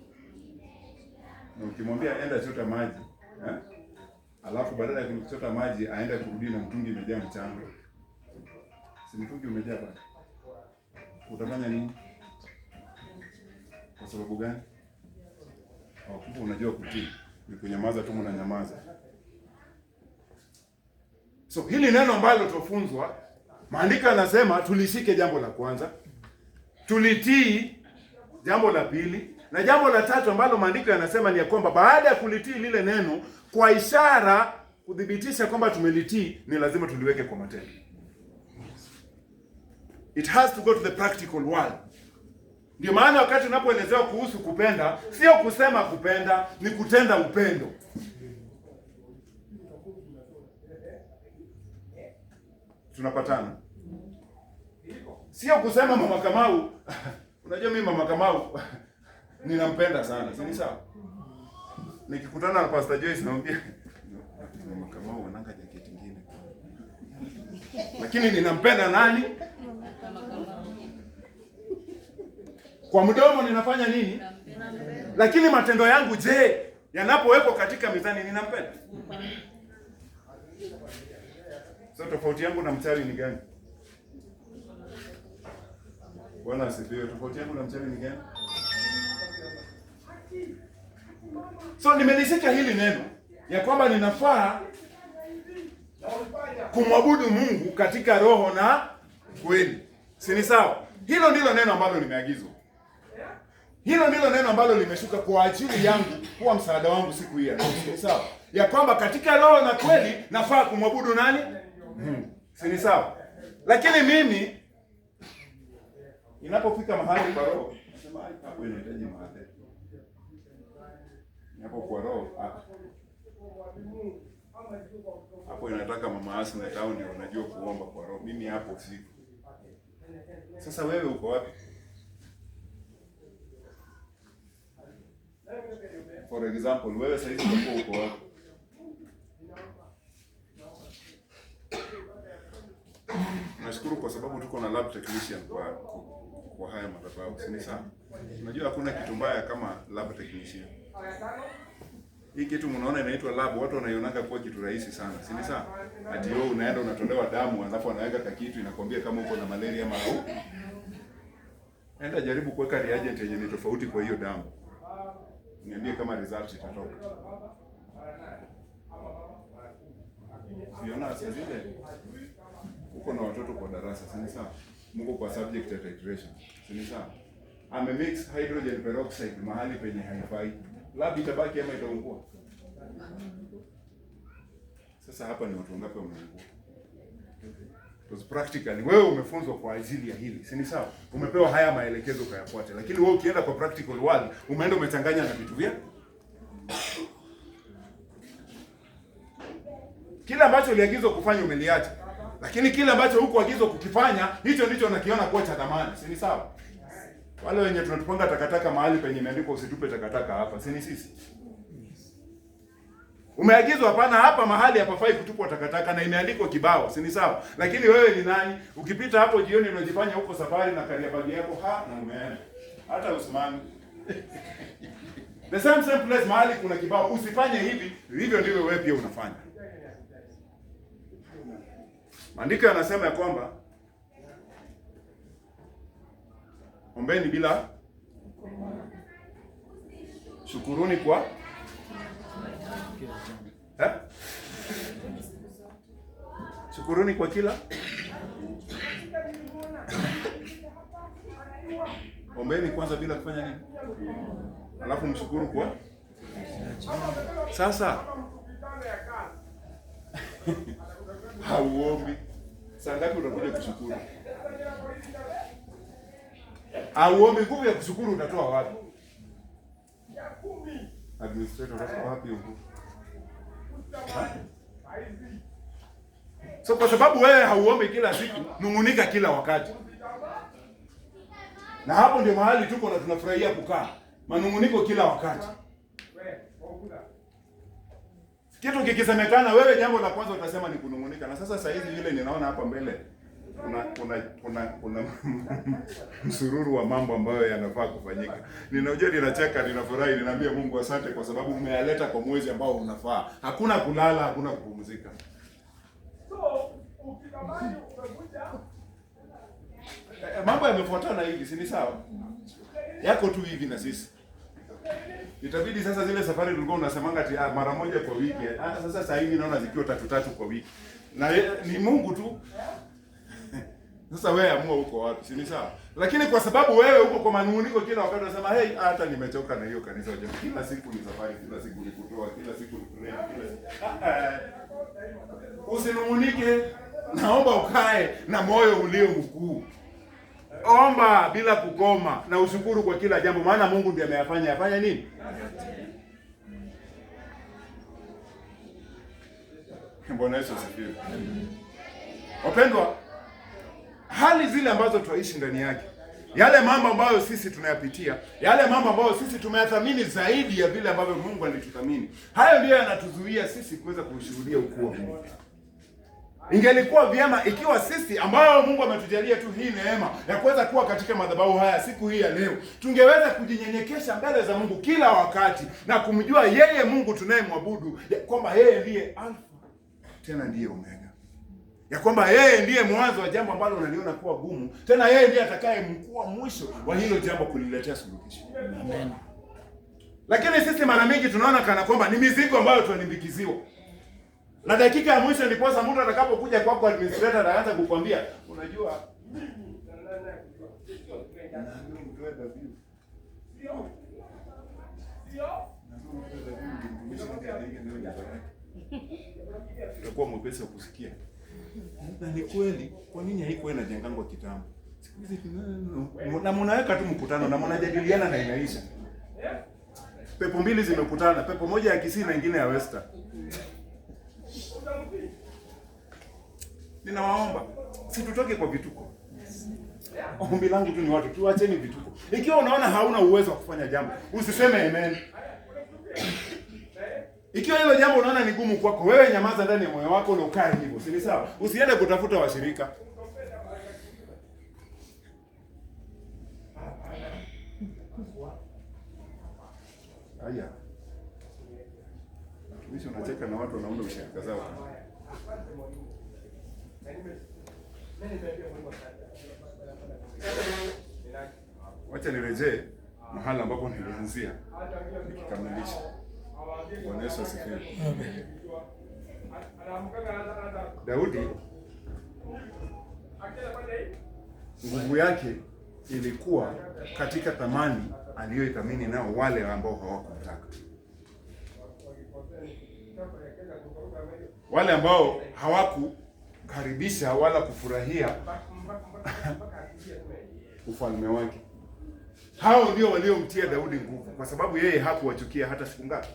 Na ukimwambia enda chota maji, alafu badala ya kuchota maji aenda kurudi na mtungi umejaa mchanga. Si mtungi umejaa bado. Utafanya nini? Kwa sababu gani? Kumbe unajua kutii. Ni kunyamaza tu, mnanyamaza. So hili neno ambalo tufunzwa, maandiko yanasema tulishike jambo la kwanza, tulitii jambo la pili, na jambo la tatu ambalo maandiko yanasema ni ya kwamba baada ya kulitii lile neno kwa ishara kudhibitisha kwamba tumelitii, ni lazima tuliweke kwa matendo. It has to go to the practical world. Ndio maana wakati unapoelezewa kuhusu kupenda, sio kusema kupenda, ni kutenda upendo. Tunapatana? Sio kusema Mama Kamau, unajua mimi Mama Kamau ninampenda sana, si sawa? Nikikutana na Pastor Joyce naambia Mama Kamau ananga jaketi nyingine. Lakini ninampenda nani? Kwa mdomo ninafanya nini? Lakini matendo yangu je, yanapowekwa katika mizani ninampenda? So tofauti yangu na mchawi ni gani? Bwana asifiwe. Tofauti yangu na mchawi ni gani? So nimelishika hili neno ya kwamba ninafaa kumwabudu Mungu katika roho na kweli. Si ni sawa? Hilo ndilo neno ambalo nimeagizwa. Hilo ndilo neno ambalo limeshuka kwa ajili yangu kuwa msaada wangu siku hii. Si sawa? Ya kwamba katika roho na kweli nafaa kumwabudu nani? Si ni sawa? Lakini mimi inapofika mahali kwa roho, nasema hapo inahitaji mahali. Hapo kwa roho, hapo inataka mama Asi na tao ndio unajua kuomba kwa roho. Mimi hapo siku. Sasa wewe uko wapi? For example, wewe sasa hivi uko wapi? Nashukuru kwa sababu tuko na lab technician kwa haya madhabahu. Si sawa? Unajua hakuna kitu mbaya kama lab technician. Hii kitu mnaona inaitwa lab, watu wanaionanga kwa kitu rahisi sana. Si sawa? Ati wewe unaenda unatolewa damu, alafu anaweka kitu inakwambia kama uko na malaria ama au. Enda jaribu kuweka reagent yenye ni tofauti kwa hiyo damu. Niambie kama result itatoka. Siona sasa zile uko na watoto kwa darasa, si sawa? Mungu kwa subject ya titration, si sawa? Ame mix hydrogen peroxide mahali penye haifai. Lab itabaki ama itaungua? Sasa hapa ni watu wangapi wameungua? Because practically wewe umefunzwa kwa ajili ya hili, si sawa? Umepewa haya maelekezo kayafuate. Lakini wewe ukienda kwa practical world, umeenda umechanganya na vitu vya kile ambacho uliagizwa kufanya umeliacha. Lakini kile ambacho hukuagizwa kukifanya, hicho ndicho unakiona kuwa cha thamani, si sawa? Wale wenye tunatupanga takataka mahali penye imeandikwa usitupe takataka hapa, si sisi? Umeagizwa hapana, hapa mahali hapafai kutupwa takataka na imeandikwa kibao, si sawa? Lakini wewe ni nani? Ukipita hapo jioni unajifanya huko safari na karia bagi yako na umeenda. Hata usimami. The same place mahali kuna kibao usifanye hivi, hivyo ndivyo wewe pia unafanya. Maandiko yanasema ya kwamba ombeni bila shukuruni kwa shukuruni kwa kila ombeni kwanza bila kufanya nini? Alafu mshukuru kwa sasa. Hauombi. Saa ngapi unakuja kushukuru? Hauombi, nguvu ya kushukuru utatoa wapi? Administrator utatoa wapi huko? So kwa sababu wewe hauombi kila siku, nungunika kila wakati. Na hapo ndio mahali tuko na tunafurahia kukaa. Manunguniko kila wakati. Kitu kikisemekana wewe jambo la kwanza utasema ni kunungunika. Na sasa hizi vile ninaona hapa mbele kuna msururu wa mambo ambayo yanafaa kufanyika. Ninajua ninacheka, ninafurahi, ninaambia Mungu asante kwa sababu umeyaleta kwa mwezi ambao unafaa. Hakuna kulala, hakuna kupumzika. Mambo yamefuatana hivi, si ni sawa? Yako tu hivi na sisi. Itabidi sasa zile safari tulikuwa unasemanga ati mara moja kwa wiki. Sasa sasa hivi naona zikiwa 3 kwa wiki. Na ni Mungu tu. Sasa wewe amua uko wapi, si ni sawa? Lakini kwa sababu wewe uko kwa manunguniko kila wakati unasema hey, hata nimechoka na hiyo kanisa hoja. Kila siku ni safari, kila siku ni kutoa, kila siku ni kulea, kila siku. Usinungunike. Naomba ukae na moyo ulio mkuu. Omba bila kukoma na ushukuru kwa kila jambo, maana Mungu ndiye ameyafanya. Yafanya nini? Bwana Yesu asifiwe. Wapendwa, hali zile ambazo tunaishi ndani yake, yale mambo ambayo sisi tunayapitia, yale mambo ambayo sisi tumeyathamini zaidi ya vile ambavyo Mungu alituthamini, hayo ndiyo yanatuzuia sisi kuweza kushuhudia ukuu wa Mungu. Ingelikuwa vyema ikiwa sisi ambao Mungu ametujalia tu hii neema ya kuweza kuwa katika madhabahu haya siku hii ya leo, tungeweza kujinyenyekesha mbele za Mungu kila wakati na kumjua yeye Mungu tunayemwabudu, ya kwamba yeye ndiye Alfa tena ndiye Omega, ya kwamba yeye ndiye mwanzo wa jambo ambalo unaliona kuwa gumu, tena yeye ndiye atakayekuwa mwisho wa hilo jambo kuliletea suluhisho. Amen. Lakini sisi mara mingi tunaona kana kwamba ni mizigo ambayo tunalimbikiziwa. Na dakika ya mwisho ndipo sasa mtu atakapokuja kwako administrator anaanza kukwambia, unajua utakuwa mwepesi wa kusikia. Na ni kweli, kwa nini haikuwa inajengangwa kitambo? Siku hizi na mnaweka tu mkutano na mnajadiliana na inaisha. Pepo mbili zimekutana, pepo moja ya Kisii na nyingine ya Western. Ninawaomba situtoke kwa vituko. Ombi langu tu ni watu tuacheni vituko. Ikiwa unaona hauna uwezo wa kufanya jambo, usiseme amen. Ikiwa hilo jambo unaona ni gumu kwako, wewe nyamaza ndani ya moyo wako na ukae hivyo. Si ni sawa? Usiende kutafuta washirika. Haya. Mwisho unacheka na watu wanaunda ushirika zao. Wacha nirejee mahali ambapo nilianzia nikikamilisha. Bwana Yesu asifiwe. Amen. Daudi nguvu yake ilikuwa katika thamani aliyoithamini nao wale ambao hawakumtaka. Wale ambao hawakukaribisha wala kufurahia ufalme wake. Hao ndio waliomtia Daudi nguvu, kwa sababu yeye hakuwachukia hata siku ngapi.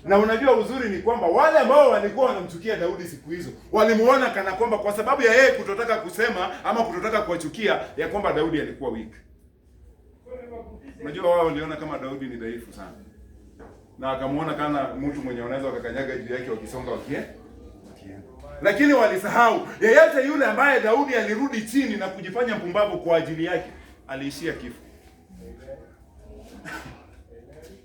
Na unajua uzuri ni kwamba wale ambao walikuwa wanamchukia Daudi siku hizo, walimuona kana kwamba kwa sababu ya yeye kutotaka kusema ama kutotaka kuwachukia ya kwamba Daudi alikuwa weak. Unajua wao waliona kama Daudi ni dhaifu sana. Na akamuona kana mtu mwenye wanaweza wakakanyaga juu yake wakisonga wakienda. Lakini walisahau yeyote yule ambaye Daudi alirudi chini na kujifanya mpumbavu kwa ajili yake aliishia kifo.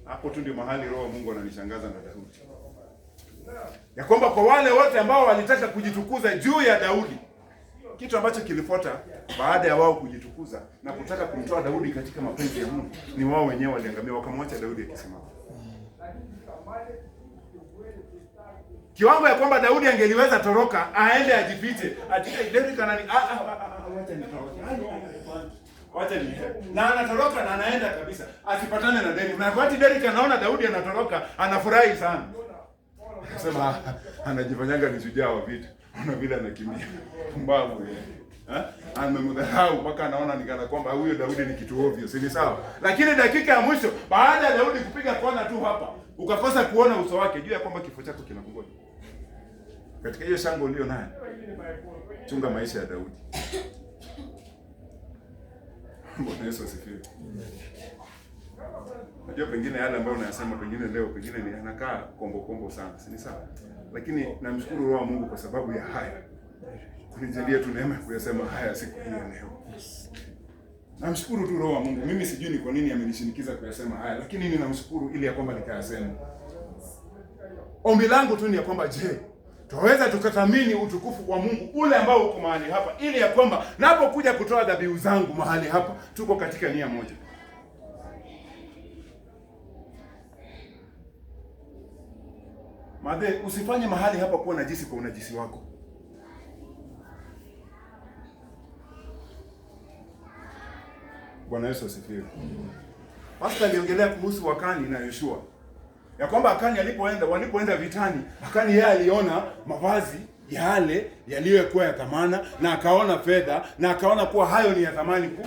Hapo tu ndio mahali roho Mungu ananishangaza na Daudi. Ya kwamba kwa wale wote ambao walitaka kujitukuza juu ya Daudi, kitu ambacho kilifuata baada ya wao kujitukuza na kutaka kumtoa Daudi katika mapenzi ya Mungu, ni wao wenyewe waliangamia, wakamwacha Daudi akisimama. Kiwango ya kwamba Daudi angeliweza toroka aende ajifiche, Derek anani wacha nitoroke. Wacha ni. Na anatoroka na anaenda kabisa. Asipatane na Derek. Na wakati Derek anaona Daudi anatoroka, anafurahi sana. Anasema anajifanyanga ni shujaa wa vita. Ona vile anakimbia. Pumbavu yeye. Amemdharau mpaka anaona ni kana kwamba huyo Daudi ni kitu ovyo, si sawa? Lakini dakika ya mwisho baada ya Daudi kupiga kona tu hapa, ukakosa kuona uso wake, juu ya kwamba kifo chako kinakungoja. Katika hiyo shangwe ulio nayo, chunga maisha ya Daudi. Bwana Yesu asifiwe. Najua pengine yale ambayo unayasema pengine leo pengine ni anakaa kombo sana, si sawa? Lakini namshukuru Roho wa Mungu kwa sababu ya haya. Kunijalia tu neema kuyasema haya siku hii ya leo. Namshukuru tu Roho wa Mungu. Mimi sijui ni kwa nini amenishinikiza kuyasema haya, lakini ninamshukuru ili ya kwamba nikayasema. Ombi langu tu ni ya kwamba tuweza tukathamini utukufu wa Mungu ule ambao uko mahali hapa, ili ya kwamba napokuja kutoa dhabihu zangu mahali hapa tuko katika nia moja. Madhe, usifanye mahali hapa kuwa najisi kwa unajisi wako. Bwana Yesu asifiwe. Pastor aliongelea kuhusu Akani na Yoshua. Ya kwamba Akani walipoenda vitani, Akani yeye aliona mavazi yale yaliyokuwa ya thamana na akaona fedha na akaona kuwa hayo ni ya thamani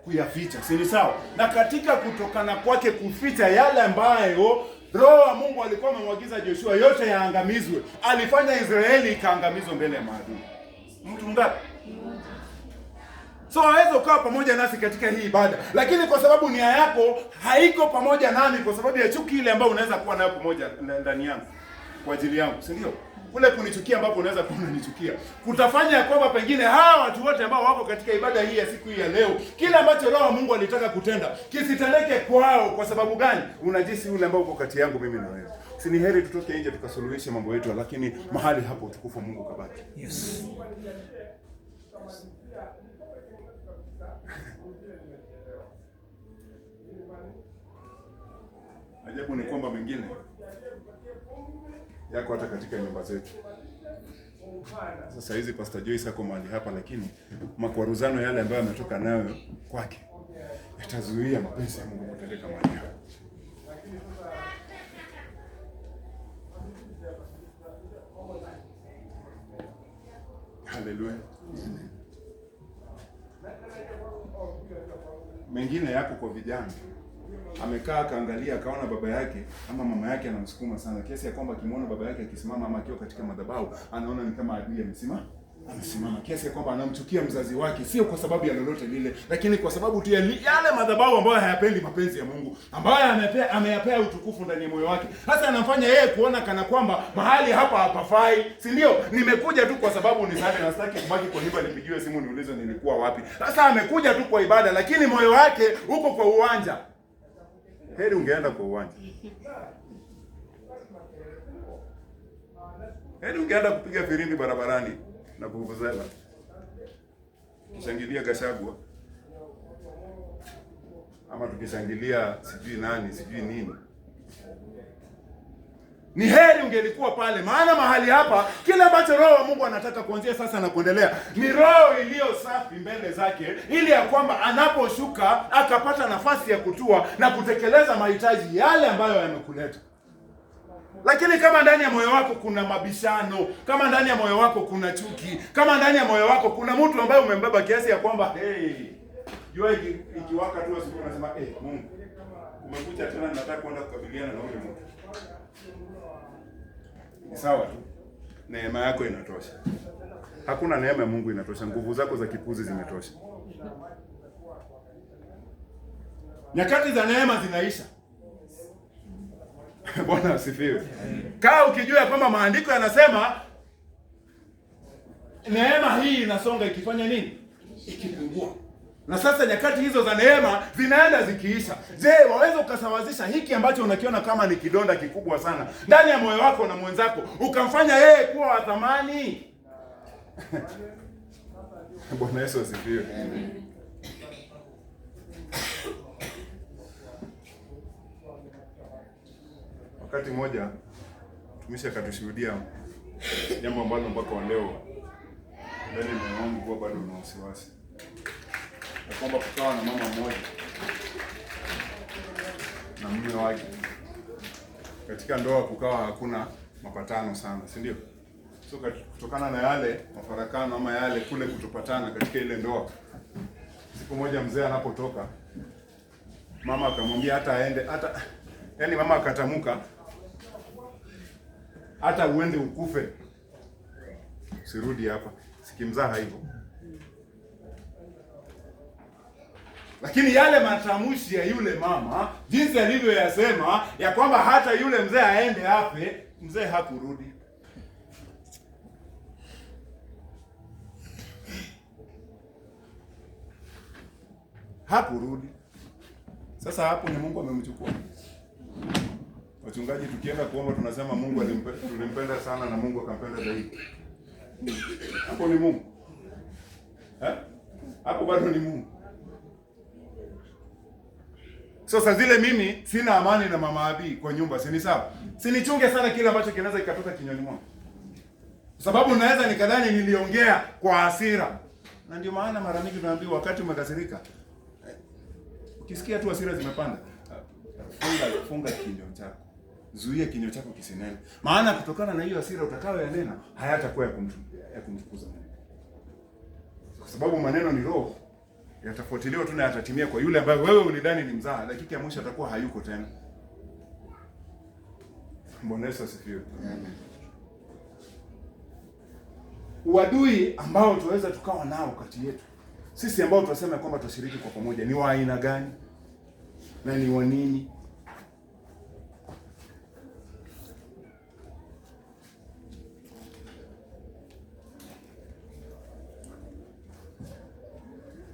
kuyaficha. Si sawa? Na katika kutokana kwake kuficha yale ambayo Roho wa Mungu alikuwa amemwagiza Joshua yote yaangamizwe, alifanya Israeli ikaangamizwa mbele ya maadui. Mtu ngapi? So waweza ukawa pamoja nasi katika hii ibada, lakini kwa sababu nia yako haiko pamoja nami kwa sababu ya chuki ile ambayo unaweza kuwa nayo pamoja ndani yangu kwa ajili yangu, si ndio? Kule kunichukia ambapo unaweza kuwa unanichukia kutafanya kwamba pengine hawa watu wote ambao wako katika ibada hii ya siku hii ya leo, kila ambacho Roho wa Mungu alitaka kutenda kisiteleke kwao. Kwa sababu gani? Unajisi ule ambao uko kati yangu mimi na wewe. Si ni heri tutoke nje tukasuluhishe mambo yetu, lakini mahali hapo utukufu wa Mungu kabaki. Yes. Ajabu ni kwamba mengine yako hata katika nyumba zetu. Sasa hizi Pastor Joyce ako mahali hapa, lakini makwaruzano yale ambayo ametoka nayo kwake yatazuia mapenzi ya Mungu kutendeka mahali hapa. Haleluya. Mengine yako kwa vijana. Amekaa akaangalia akaona baba yake ama mama yake anamsukuma sana kiasi ya kwamba akimwona baba yake akisimama ama akiwa katika madhabahu anaona ni kama adui amesimama kiasi ya kwamba anamchukia mzazi wake, sio kwa sababu ya lolote lile, lakini kwa sababu tu yale madhabahu ambayo hayapendi mapenzi ya Mungu, ambayo ameyapea utukufu ndani ya moyo wake. Sasa anamfanya yeye kuona kana kwamba mahali hapa hapafai, si ndio? Nimekuja tu kwa sababu ni Sunday na sitaki kubaki kwa nyumba nipigiwe simu niulize nilikuwa wapi. Sasa amekuja tu kwa ibada, lakini moyo wake uko kwa uwanja. Heri ungeenda kwa uwanja. Heri ungeenda kupiga firimbi barabarani na vuvuzela, kishangilia Gachagua ama tukishangilia sijui nani sijui nini. Ni heri ungelikuwa pale, maana mahali hapa kila ambacho Roho wa Mungu anataka kuanzia sasa na kuendelea ni roho iliyo safi mbele zake, ili ya kwamba anaposhuka akapata nafasi ya kutua na kutekeleza mahitaji yale ambayo yamekuleta. Lakini kama ndani ya moyo wako kuna mabishano, kama ndani ya moyo wako kuna chuki, kama ndani ya moyo wako kuna mtu ambaye umembeba kiasi ya kwamba jua ikiwaka tu asubuhi unasema Mungu umekuja tena, nataka kwenda kukabiliana na huyo mtu. Ni sawa tu. Neema yako inatosha. Hakuna neema ya Mungu inatosha. Nguvu zako za kipuzi zimetosha. Nyakati za neema zinaisha. Bwana asifiwe. Kaa ukijua kwamba maandiko yanasema neema hii inasonga ikifanya nini? Ikipungua. Na sasa nyakati hizo za neema zinaenda zikiisha. Je, waweza ukasawazisha hiki ambacho unakiona kama ni kidonda kikubwa sana ndani ya moyo wako na mwenzako, ukamfanya yeye kuwa wa thamani? Bwana Yesu asifiwe. Wakati mmoja mtumishi akatushuhudia jambo ambalo mpaka wa leo ndani ya moyo wangu huwa bado una wasiwasi. Na kwamba kukawa na mama mmoja na mume wake. Katika ndoa kukawa hakuna mapatano sana, si ndio? So kutokana na yale mafarakano ama yale kule kutopatana katika ile ndoa, siku moja mzee anapotoka, mama akamwambia hata aende, yaani mama akatamuka, hata uende ukufe usirudi hapa. Sikimzaha hivyo. Lakini yale matamshi ya yule mama, jinsi alivyoyasema ya kwamba hata yule mzee aende afe, mzee hakurudi. Hakurudi. Sasa hapo ni Mungu amemchukua. Wachungaji tukienda kuomba tunasema Mungu tulimpenda sana na Mungu akampenda zaidi. Hapo ni Mungu. Hapo bado ni Mungu. Sasa zile mimi sina amani na mama Abi kwa nyumba, si ni sawa? Sinichunge sana kile ambacho kinaweza ikatoka kinywani mwangu. Kwa sababu naweza nikadhani niliongea kwa hasira. Na ndio maana mara nyingi tunaambiwa wakati umekasirika, ukisikia tu hasira zimepanda, funga kinywa chako. Zuia kinywa chako kisinene. Maana kutokana na hiyo hasira utakayoyanena hayatakuwa ya kumtukuza Mungu. Kwa sababu maneno ni roho, yatafuatiliwa tu na yatatimia kwa yule ambaye wewe ulidhani ni mzaha, dakika ya mwisho atakuwa hayuko tena. Bwana Yesu asifiwe. Amen. Uadui ambao tuweza tukawa nao kati yetu, sisi ambao tunasema kwamba tutashiriki kwa pamoja, ni wa aina gani? Na ni wa nini?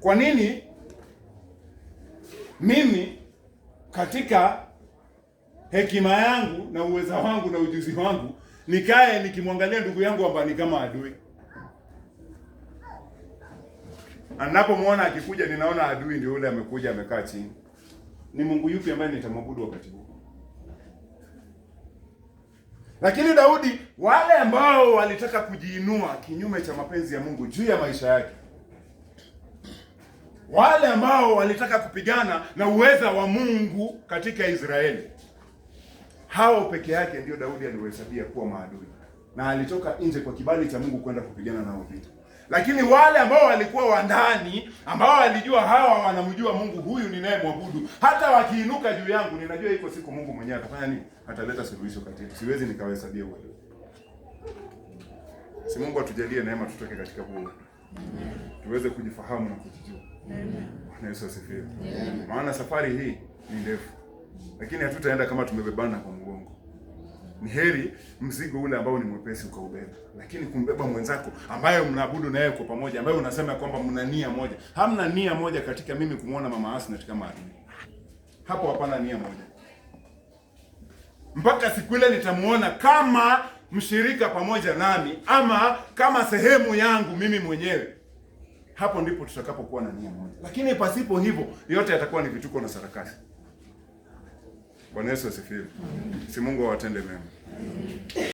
Kwa nini mimi katika hekima yangu na uweza wangu na ujuzi wangu nikae nikimwangalia ndugu yangu ambaye ni kama adui? Anapomwona akikuja ninaona adui ndio yule amekuja amekaa chini. Ni Mungu yupi ambaye nitamwabudu wakati huu? Lakini Daudi, wale ambao walitaka kujiinua kinyume cha mapenzi ya Mungu juu ya maisha yake, wale ambao walitaka kupigana na uweza wa Mungu katika Israeli, hao peke yake ndio Daudi aliwahesabia kuwa maadui, na alitoka nje kwa kibali cha Mungu kwenda kupigana nao vita. Lakini wale ambao walikuwa wa ndani, ambao walijua hawa wanamjua Mungu huyu ninayemwabudu, hata wakiinuka juu yangu, ninajua iko siku Mungu mwenyewe atafanya nini? Ataleta suluhisho kati yetu. Siwezi nikawahesabia uadui. Si Mungu atujalie neema tutoke katika huo. Tuweze kujifahamu na kujijua. Bwana Yesu asifiwe. Maana safari hii ni ndefu, lakini hatutaenda kama tumebebana kwa mgongo. Ni heri mzigo ule ambao ni mwepesi ukaubeba, lakini kumbeba mwenzako ambaye mnaabudu naye kwa pamoja, ambaye unasema kwamba mna nia moja. Hamna nia moja katika mimi kumuona mama Asnat kama adui. Hapo hapana nia moja. Mpaka siku ile nitamuona kama mshirika pamoja nami, ama kama sehemu yangu mimi mwenyewe. Hapo ndipo tutakapokuwa na nia moja. Lakini pasipo hivyo, yote yatakuwa ni vituko na sarakasi. Bwana Yesu asifiwe. Si Mungu awatende mema.